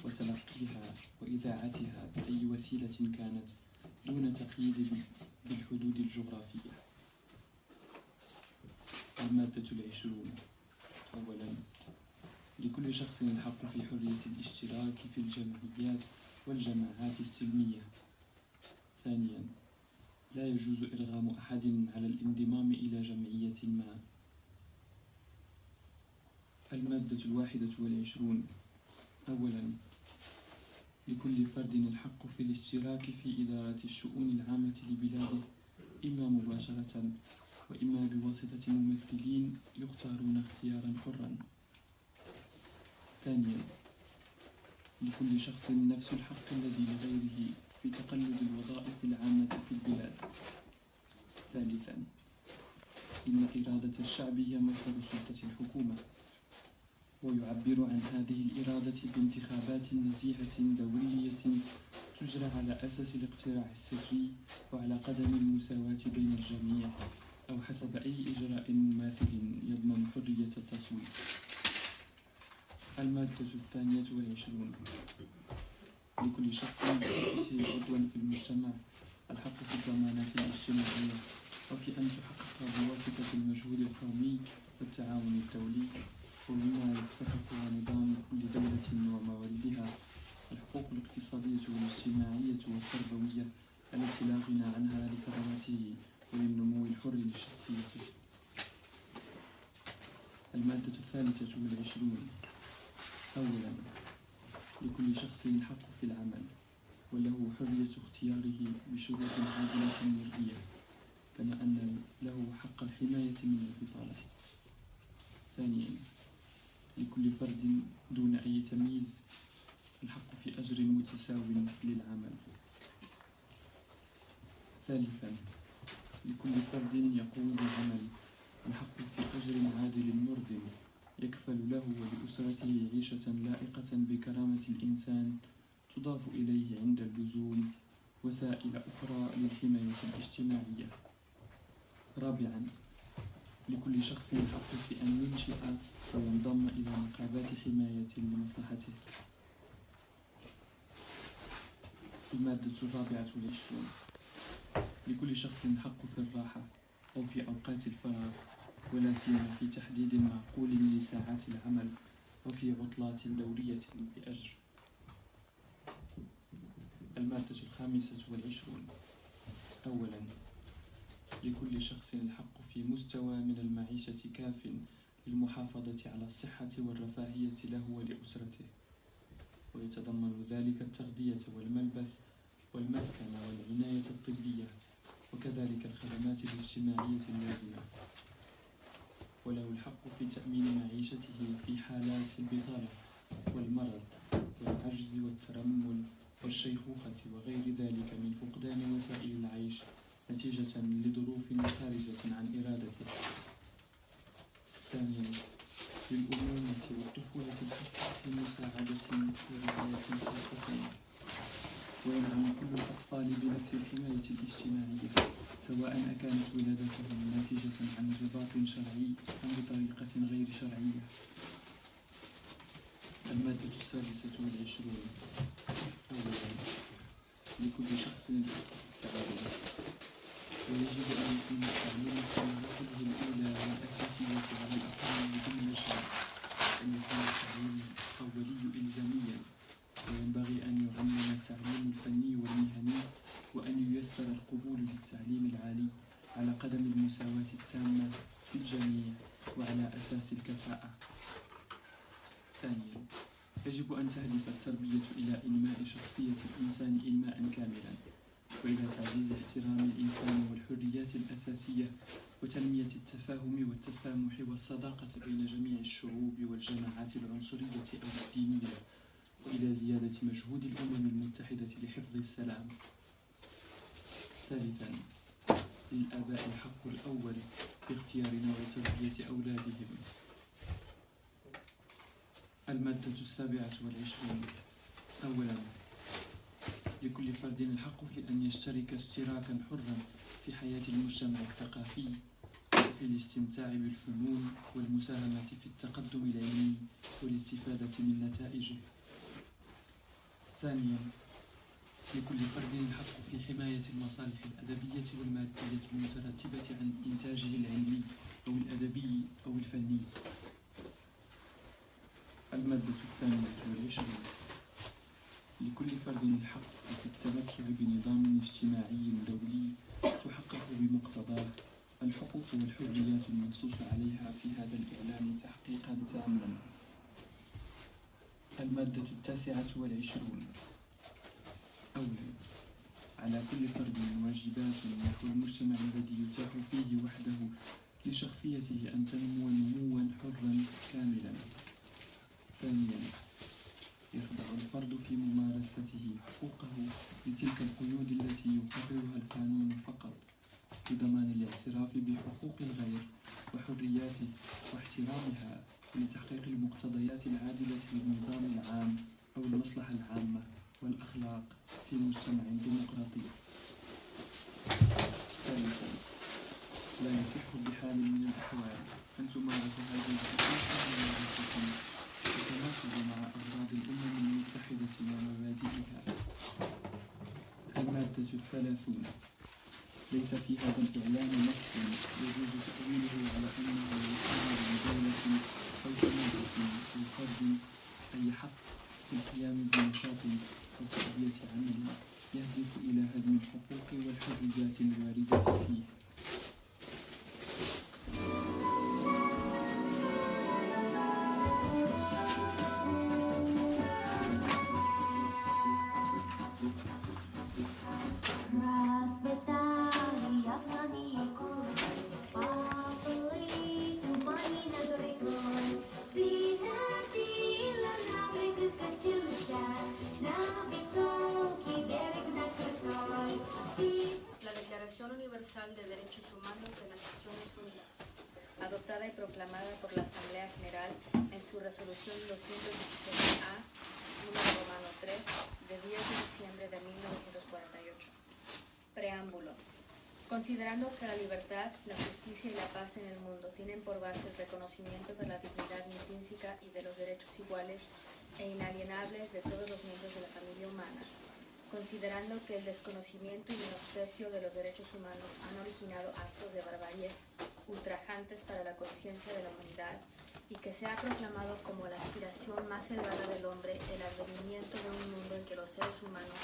وتلقيها وإذاعتها بأي وسيلة كانت دون تقييد بالحدود الجغرافية. المادة 20. أولا، لكل شخص الحق في حرية الاشتراك في الجمعيات والجماعات السلمية. ثانيا، لا يجوز إرغام أحد على الانضمام إلى جمعية ما. المادة 21. أولا، لكل فرد الحق في الاشتراك في إدارة الشؤون العامة لبلاده، إما مباشرة وإما بواسطة ممثلين يختارون اختيارا حرا. ثانيا، لكل شخص نفس الحق الذي لغيره في تقلب الوظائف العامة في البلاد. ثالثا، إن إرادة الشعب هي مصدر سلطة الحكومة، ويعبر عن هذه الإرادة بانتخابات نزيهة دورية تجرى على أساس الاقتراع السري وعلى قدم المساواة بين الجميع، أو حسب أي إجراء ماثل يضمن حرية التصويت. المادة 22. لكل شخص يصير عضوا في المجتمع الحق في الضمانات الاجتماعية، وفي أن تحقق بواسطة المجهود القومي والتعاون الدولي وبما يتفق نظام كل دولة ومواردها الحقوق الاقتصادية والاجتماعية والتربوية التي لا غنى عنها لكرامته وللنمو الحر لشخصيته. المادة 23. أولا، لكل شخص الحق في العمل، وله حرية اختياره بشروط عادلة مرضية، كما أن له حق الحماية من البطالة. ثانيا، لكل فرد دون أي تمييز الحق في أجر متساو للعمل. ثالثا، لكل فرد يقوم بالعمل الحق في أجر عادل مرض يكفل له ولأسرته عيشة لائقة بكرامة الإنسان، تضاف إليه عند اللزوم وسائل أخرى للحماية الاجتماعية. رابعا، لكل شخص الحق في أن ينشئ وينضم إلى نقابات حماية لمصلحته. المادة 24. لكل شخص الحق في الراحة أو في أوقات الفراغ، ولا سيما في تحديد معقول لساعات العمل وفي عطلات دورية بأجر. المادة 25. أولا، لكل شخص الحق في مستوى من المعيشة كاف للمحافظة على الصحة والرفاهية له ولأسرته، ويتضمن ذلك التغذية والملبس والمسكن والعناية الطبية وكذلك الخدمات الاجتماعية اللازمة، وله الحق في تأمين معيشته في حالات البطالة والمرض والعجز والترمل والشيخوخة وغير ذلك من فقدان وسائل العيش نتيجة لظروف خارجة عن إرادته. ثانيا، للأمومة والطفولة الحق في مساعدة ورعاية خاصة، وينعم كل الأطفال بنفس الحماية الاجتماعية سواء أكانت ولادتهم ناتجة عن رباط شرعي أم بطريقة غير شرعية. المادة 26. أولا، لكل شخص الحق في التعلم، ويجب أن يكون التعليم في مراحله الأولى والأساسية على الأقل بالنشر، أن يكون التعليم أولي إلزاميا، وينبغي أن يعمم التعليم الفني والمهني، وأن ييسر القبول للتعليم العالي على قدم المساواة التامة في الجميع وعلى أساس الكفاءة. ثانيا، يجب أن تهدف التربية إلى إنماء شخصية الإنسان إنماء كاملا، وإلى تعزيز احترام الإنسان والحريات الأساسية وتنمية التفاهم والتسامح والصداقة بين جميع الشعوب والجماعات العنصرية أو الدينية، وإلى زيادة مجهود الأمم المتحدة لحفظ السلام. ثالثاً، للآباء الحق الأول في اختيارنا وتربية أولادهم. المادة 27. أولاً، لكل فرد الحق في أن يشترك اشتراكاً حراً في حياة المجتمع الثقافي وفي الاستمتاع بالفنون والمساهمة في التقدم العلمي والاستفادة من نتائجه. ثانياً، لكل فرد الحق في حماية المصالح الأدبية والمادية المترتبة عن إنتاجه العلمي أو الأدبي أو الفني. المادة 28. لكل فرد الحق في التمتع بنظام اجتماعي دولي تحقق بمقتضاه الحقوق والحريات المنصوص عليها في هذا الإعلان تحقيقا تاما. المادة 29. أولا، على كل فرد واجبات نحو المجتمع الذي يتاح فيه وحده لشخصيته أن تنمو نموا حرا كاملا. ثانيا، يخضع الفرد في ممارسته حقوقه لتلك القيود التي يقررها القانون فقط، بضمان الاعتراف بحقوق الغير وحرياته واحترامها لتحقيق المقتضيات العادلة للنظام العام أو المصلحة العامة والأخلاق في مجتمع ديمقراطي. ثالثا، لا يصح بحال من الأحوال أن تمارس هذه الحقوق بممارسة تتناسب مع أغراض الأمم المتحدة ومبادئها. المادة 30. ليس في هذا الإعلان نص يجوز تأويله على أنه يحمل لدولة أو جماعة أو فرد أي حق في القيام بنشاط أو تأدية عمل يهدف إلى هدم الحقوق والحريات الواردة فيه. Universal de Derechos Humanos de las Naciones Unidas, adoptada y proclamada por la Asamblea General en su resolución 216A, número romano 3, de 10 de diciembre de 1948. Preámbulo. Considerando que la libertad, la justicia y la paz en el mundo tienen por base el reconocimiento de la dignidad intrínseca y de los derechos iguales e inalienables de todos los miembros de la familia humana, considerando que el desconocimiento y menosprecio de los derechos humanos han originado actos de barbarie ultrajantes para la conciencia de la humanidad y que se ha proclamado como la aspiración más elevada del hombre el advenimiento de un mundo en que los seres humanos,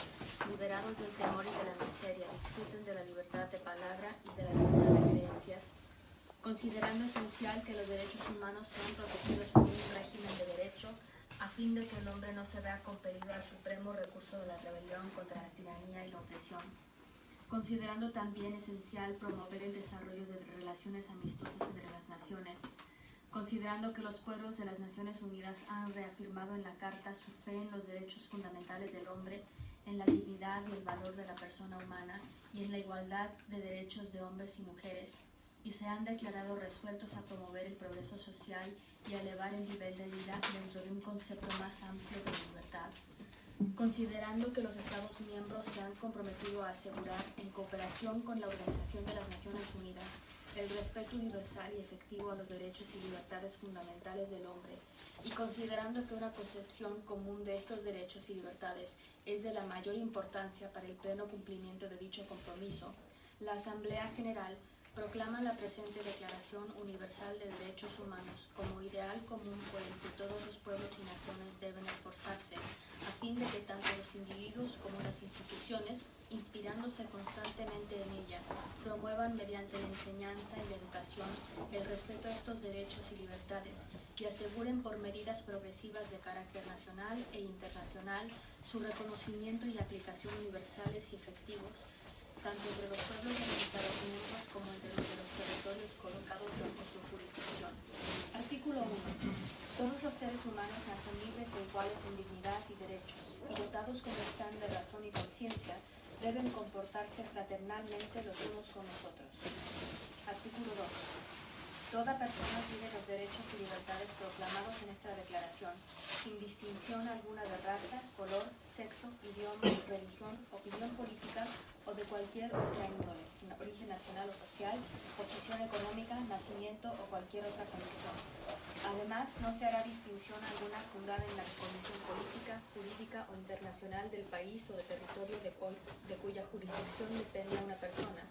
liberados del temor y de la miseria, disfruten de la libertad de palabra y de la libertad de creencias, considerando esencial que los derechos humanos sean protegidos por un régimen de derecho, a fin de que el hombre no se vea compelido al supremo recurso de la rebelión contra la tiranía y la opresión, considerando también esencial promover el desarrollo de relaciones amistosas entre las naciones, considerando que los pueblos de las Naciones Unidas han reafirmado en la Carta su fe en los derechos fundamentales del hombre, en la dignidad y el valor de la persona humana y en la igualdad de derechos de hombres y mujeres, y se han declarado resueltos a promover el progreso social y a elevar el nivel de vida dentro de un concepto más amplio de libertad, considerando que los Estados miembros se han comprometido a asegurar, en cooperación con la Organización de las Naciones Unidas, el respeto universal y efectivo a los derechos y libertades fundamentales del hombre, y considerando que una concepción común de estos derechos y libertades es de la mayor importancia para el pleno cumplimiento de dicho compromiso, la Asamblea General proclama la presente Declaración Universal de Derechos Humanos como ideal común por el que todos los pueblos y naciones deben esforzarse, a fin de que tanto los individuos como las instituciones, inspirándose constantemente en ella, promuevan mediante la enseñanza y la educación el respeto a estos derechos y libertades y aseguren por medidas progresivas de carácter nacional e internacional su reconocimiento y aplicación universales y efectivos, tanto entre los pueblos de los Estados miembros como entre los de los territorios colocados bajo su jurisdicción. Artículo 1. Todos los seres humanos nacen libres e iguales en dignidad y derechos, y dotados como están de razón y conciencia, deben comportarse fraternalmente los unos con los otros. Artículo 2. Toda persona tiene los derechos y libertades proclamados en esta declaración, sin distinción alguna de raza, color, sexo, idioma, religión, opinión política o de cualquier otra índole, origen nacional o social, posición económica, nacimiento o cualquier otra condición. Además, no se hará distinción alguna fundada en la condición política, jurídica o internacional del país o de territorio de cuya jurisdicción dependa una persona,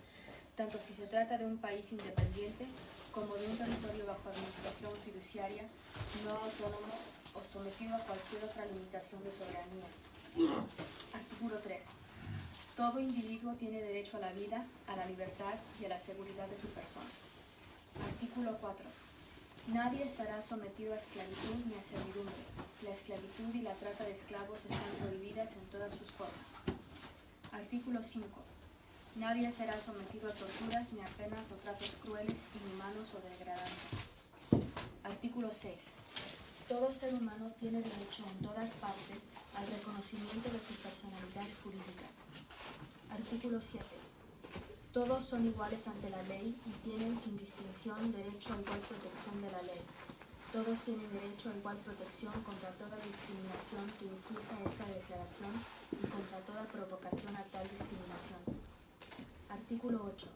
tanto si se trata de un país independiente como de un territorio bajo administración fiduciaria, no autónomo o sometido a cualquier otra limitación de soberanía. Artículo 3. Todo individuo tiene derecho a la vida, a la libertad y a la seguridad de su persona. Artículo 4. Nadie estará sometido a esclavitud ni a servidumbre. La esclavitud y la trata de esclavos están prohibidas en todas sus formas. Artículo 5. Nadie será sometido a torturas ni a penas o tratos crueles, inhumanos o degradantes. Artículo 6. Todo ser humano tiene derecho en todas partes al reconocimiento de su personalidad jurídica. Artículo 7. Todos son iguales ante la ley y tienen sin distinción derecho a igual protección de la ley. Todos tienen derecho a igual protección contra toda discriminación que implica esta declaración y contra toda provocación a tal discriminación. Artículo 8.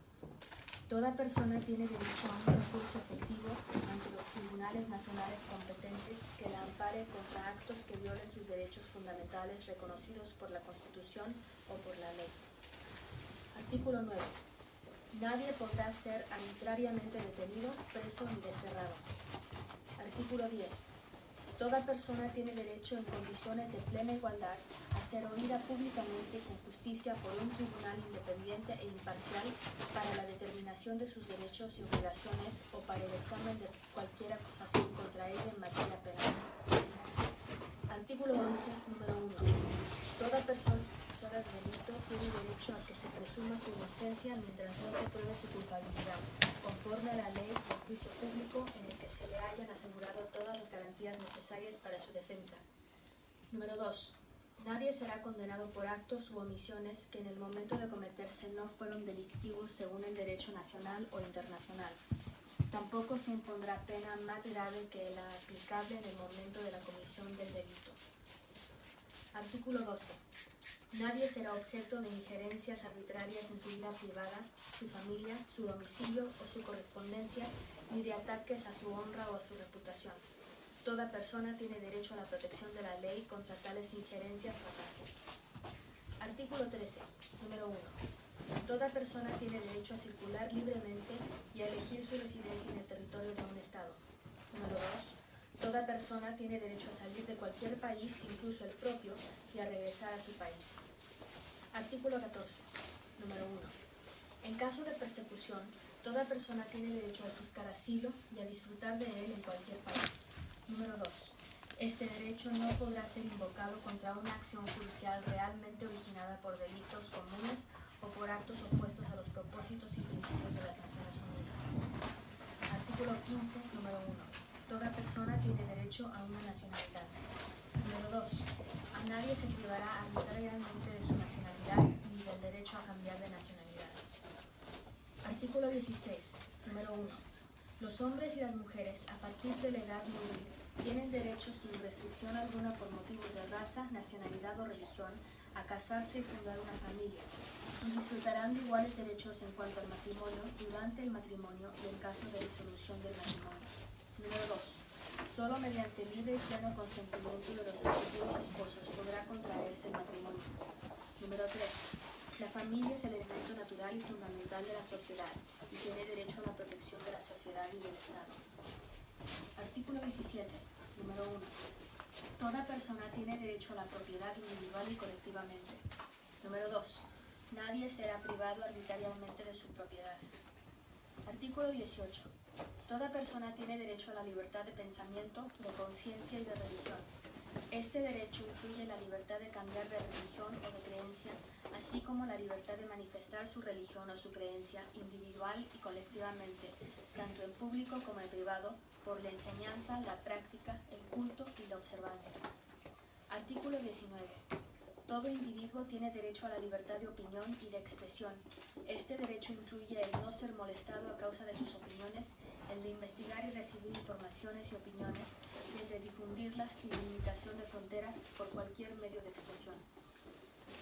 Toda persona tiene derecho a un recurso efectivo ante los tribunales nacionales competentes que la ampare contra actos que violen sus derechos fundamentales reconocidos por la Constitución o por la ley. Artículo 9. Nadie podrá ser arbitrariamente detenido, preso ni desterrado. Artículo 10. Toda persona tiene derecho en condiciones de plena igualdad a ser oída públicamente con justicia por un tribunal independiente e imparcial para la determinación de sus derechos y obligaciones o para el examen de cualquier acusación contra ella en materia penal. Artículo 11, número 1. Toda persona acusada de delito tiene derecho a que se presuma su inocencia mientras no se pruebe su culpabilidad, conforme a la ley y el juicio público en el que se le hayan asegurado todas las garantías necesarias para su defensa. Número 2. Nadie será condenado por actos u omisiones que en el momento de cometerse no fueron delictivos según el derecho nacional o internacional. Tampoco se impondrá pena más grave que la aplicable en el momento de la comisión del delito. Artículo 12. Nadie será objeto de injerencias arbitrarias en su vida privada, su familia, su domicilio o su correspondencia, ni de ataques a su honra o a su reputación. Toda persona tiene derecho a la protección de la ley contra tales injerencias o ataques. Artículo 13, número 1. Toda persona tiene derecho a circular libremente y a elegir su residencia en el territorio de un Estado. Número 2. Toda persona tiene derecho a salir de cualquier país, incluso el propio, y a regresar a su país. Artículo 14, número 1. En caso de persecución, toda persona tiene derecho a buscar asilo y a disfrutar de él en cualquier país. Número 2. Este derecho no podrá ser invocado contra una acción judicial realmente originada por delitos comunes o por actos opuestos a los propósitos y principios de las Naciones Unidas. Artículo 15, número 1. Toda persona tiene derecho a una nacionalidad. Número 2. A nadie se privará arbitrariamente de su nacionalidad ni del derecho a cambiar de nacionalidad. Artículo 16, número 1. Los hombres y las mujeres, a partir de la edad nubil, tienen derecho sin restricción alguna por motivos de raza, nacionalidad o religión a casarse y fundar una familia, y disfrutarán de iguales derechos en cuanto al matrimonio, durante el matrimonio y en caso de disolución del matrimonio. Número 2. Solo mediante libre y pleno consentimiento de los respectivos esposos podrá contraerse el matrimonio. Número 3. La familia es el elemento natural y fundamental de la sociedad y tiene derecho a la protección de la sociedad y del Estado. Artículo 17, número 1. Toda persona tiene derecho a la propiedad individual y colectivamente. Número 2. Nadie será privado arbitrariamente de su propiedad. Artículo 18. Toda persona tiene derecho a la libertad de pensamiento, de conciencia y de religión. Este derecho incluye la libertad de cambiar de religión o de creencia, así como la la libertad de manifestar su religión o su creencia individual y colectivamente, tanto en público como en privado, por la enseñanza, la práctica, el culto y la observancia. Artículo 19. Todo individuo tiene derecho a la libertad de opinión y de expresión. Este derecho incluye el no ser molestado a causa de sus opiniones, el de investigar y recibir informaciones y opiniones, y el de difundirlas sin limitación de fronteras por cualquier medio de expresión.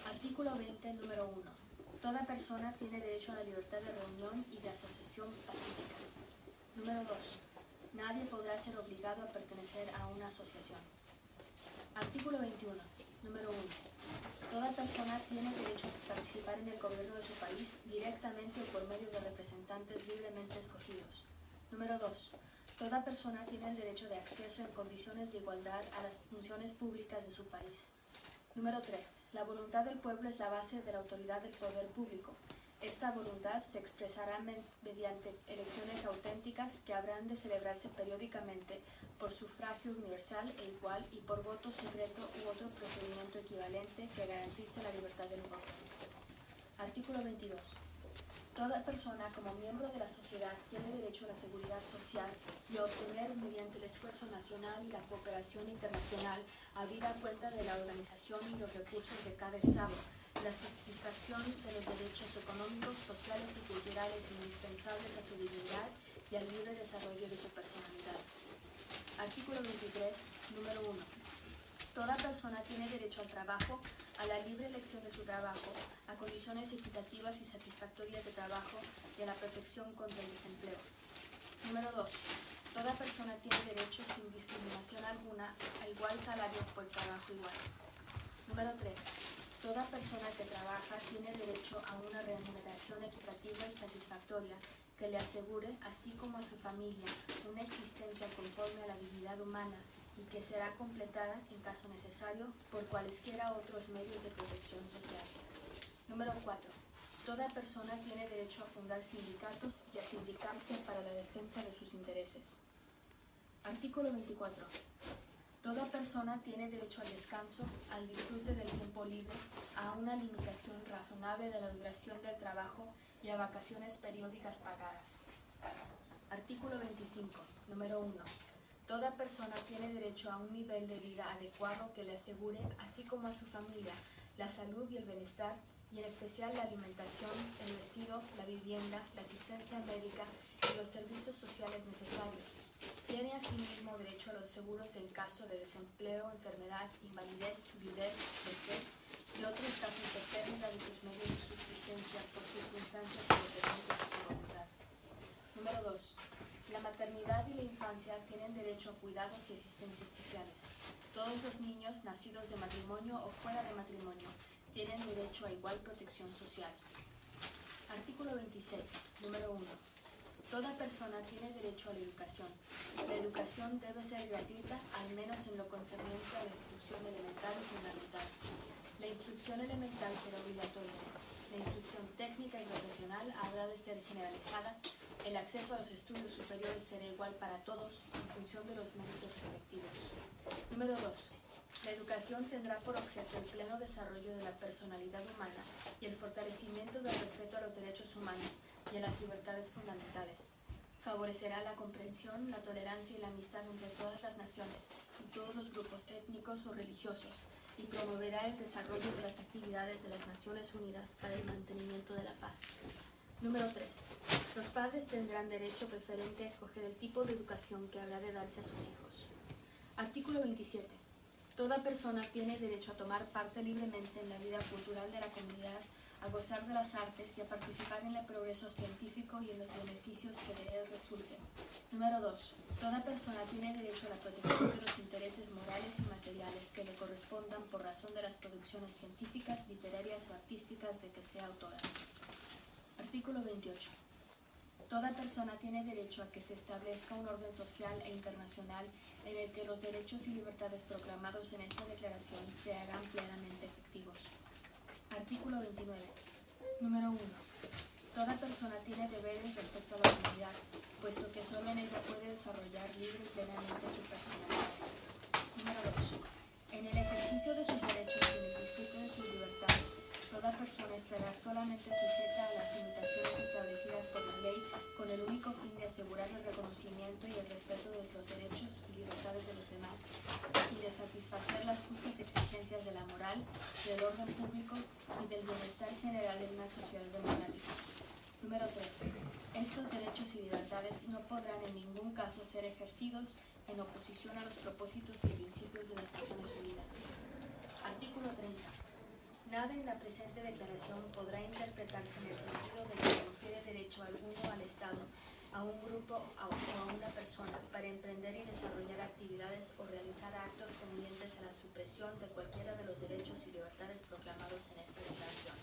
Artículo 20, número 1. Toda persona tiene derecho a la libertad de reunión y de asociación pacíficas. Número 2. Nadie podrá ser obligado a pertenecer a una asociación. Artículo 21, número 1. Toda persona tiene derecho a participar en el gobierno de su país directamente o por medio de representantes libremente escogidos. Número 2. Toda persona tiene el derecho de acceso en condiciones de igualdad a las funciones públicas de su país. Número 3. La voluntad del pueblo es la base de la autoridad del poder público. Esta voluntad se expresará mediante elecciones auténticas que habrán de celebrarse periódicamente por sufragio universal e igual y por voto secreto u otro procedimiento equivalente que garantice la libertad del voto. Artículo 22. Toda persona como miembro de la sociedad tiene derecho a la seguridad social y a obtener mediante el esfuerzo nacional y la cooperación internacional, habida cuenta de la organización y los recursos de cada Estado, la satisfacción de los derechos económicos, sociales y culturales indispensables a su dignidad y al libre desarrollo de su personalidad. Artículo 23, número 1. Toda persona tiene derecho al trabajo, a la libre elección de su trabajo, a condiciones equitativas y satisfactorias de trabajo y a la protección contra el desempleo. Número 2. Toda persona tiene derecho sin discriminación alguna a igual salario por trabajo igual. Número 3. Toda persona que trabaja tiene derecho a una remuneración equitativa y satisfactoria que le asegure, así como a su familia, una existencia conforme a la dignidad humana y que será completada, en caso necesario, por cualesquiera otros medios de protección social. Número 4. Toda persona tiene derecho a fundar sindicatos y a sindicarse para la defensa de sus intereses. Artículo 24. Toda persona tiene derecho al descanso, al disfrute del tiempo libre, a una limitación razonable de la duración del trabajo y a vacaciones periódicas pagadas. Artículo 25, número 1. Toda persona tiene derecho a un nivel de vida adecuado que le asegure, así como a su familia, la salud y el bienestar, y en especial la alimentación, el vestido, la vivienda, la asistencia médica y los servicios sociales necesarios. Tiene asimismo derecho a los seguros en caso de desempleo, enfermedad, invalidez, viudez, vejez y otros casos de pérdida de sus medios de subsistencia por circunstancias independientes de su voluntad. Número 2. La maternidad y la infancia tienen derecho a cuidados y asistencia especiales. Todos los niños nacidos de matrimonio o fuera de matrimonio tienen derecho a igual protección social. Artículo 26, número 1. Toda persona tiene derecho a la educación. La educación debe ser gratuita, al menos en lo concerniente a la instrucción elemental y fundamental. La instrucción elemental será obligatoria. La instrucción técnica y profesional habrá de ser generalizada. El acceso a los estudios superiores será igual para todos, en función de los méritos respectivos. Número 2. La educación tendrá por objeto el pleno desarrollo de la personalidad humana y el fortalecimiento del respeto a los derechos humanos y a las libertades fundamentales. Favorecerá la comprensión, la tolerancia y la amistad entre todas las naciones y todos los grupos étnicos o religiosos y promoverá el desarrollo de las actividades de las Naciones Unidas para el mantenimiento de la paz. Número 3. Los padres tendrán derecho preferente a escoger el tipo de educación que habrá de darse a sus hijos. Artículo 27. Toda persona tiene derecho a tomar parte libremente en la vida cultural de la comunidad, a gozar de las artes y a participar en el progreso científico y en los beneficios que de él resulten. Número 2. Toda persona tiene derecho a la protección de los intereses morales y materiales que le correspondan por razón de las producciones científicas, literarias o artísticas de que sea autora. Artículo 28. Toda persona tiene derecho a que se establezca un orden social e internacional en el que los derechos y libertades proclamados en esta declaración se hagan plenamente efectivos. Artículo 29. Número 1. Toda persona tiene deberes respecto a la comunidad, puesto que solo en ella puede desarrollar libre y plenamente su personalidad. Número 2. En el ejercicio de sus derechos y en el disfrute de sus libertades, toda toda persona estará solamente sujeta a las limitaciones establecidas por la ley con el único fin de asegurar el reconocimiento y el respeto de los derechos y libertades de los demás y de satisfacer las justas exigencias de la moral, del orden público y del bienestar general en una sociedad democrática. Número 3. Estos derechos y libertades no podrán en ningún caso ser ejercidos en oposición a los propósitos y principios de las Naciones Unidas. Artículo 30. Nada en la presente declaración podrá interpretarse en el sentido de que confiere derecho alguno al Estado, a un grupo o a una persona para emprender y desarrollar actividades o realizar actos tendientes a la supresión de cualquiera de los derechos y libertades proclamados en esta declaración.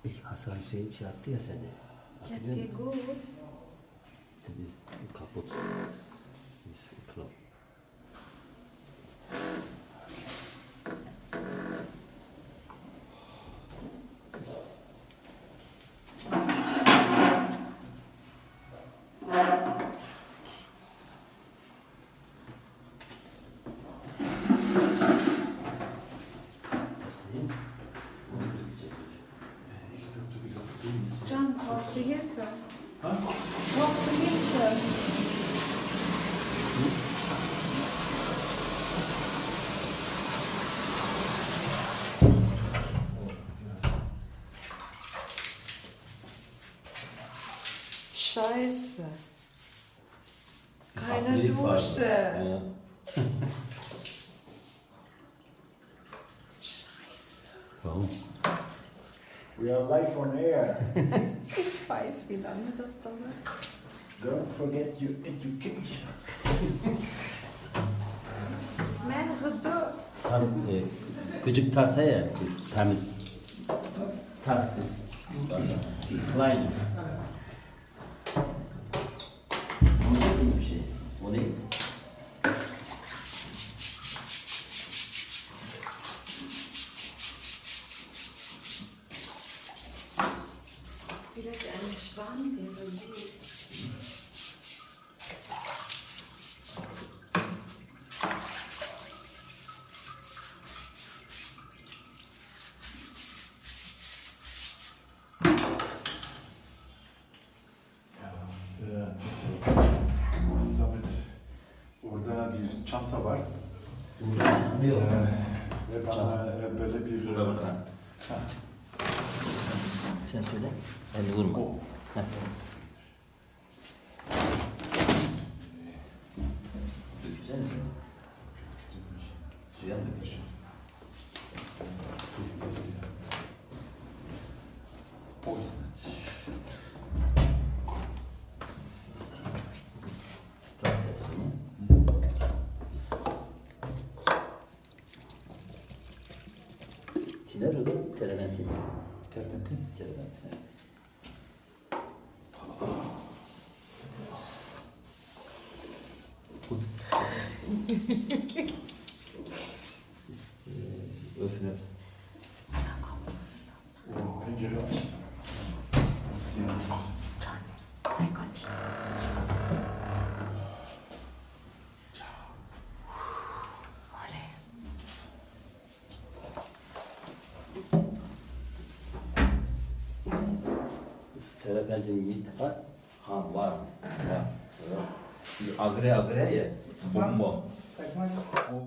İlk Hasan Hüseyin şey yaptı ya seni. Hatırlıyor Geht's dir musun? gut? Das ist kaputt. Das ist klar. John, brauchst du Hilfe? Brauchst du Hilfe? Scheiße. Keine Dusche. Ja. Warum? We are live on air. Ich weiß, wie lange das dauert. Don't forget your education. Merde. Tas, gıcık tasa ya, biz temiz. Tas biz. Klein. Anladın mı bir şey? O değil. Vielleicht ein Schwamm wäre gut. Samet, orada bir çanta var. Yok. Ve bana böyle bir... Ha, Sen söyle. Sen vurma. o. Heh. Güzel mi? Suya mı döküyorsun? Poisoned. Tas yatırımı. Tiner o da terpentin. Terpentin. Terpentin. Evet. Gut. Biz öfünü O pencere aç. terpentin yiyip var. Ha var. Var. Biz agre ya. Bomba.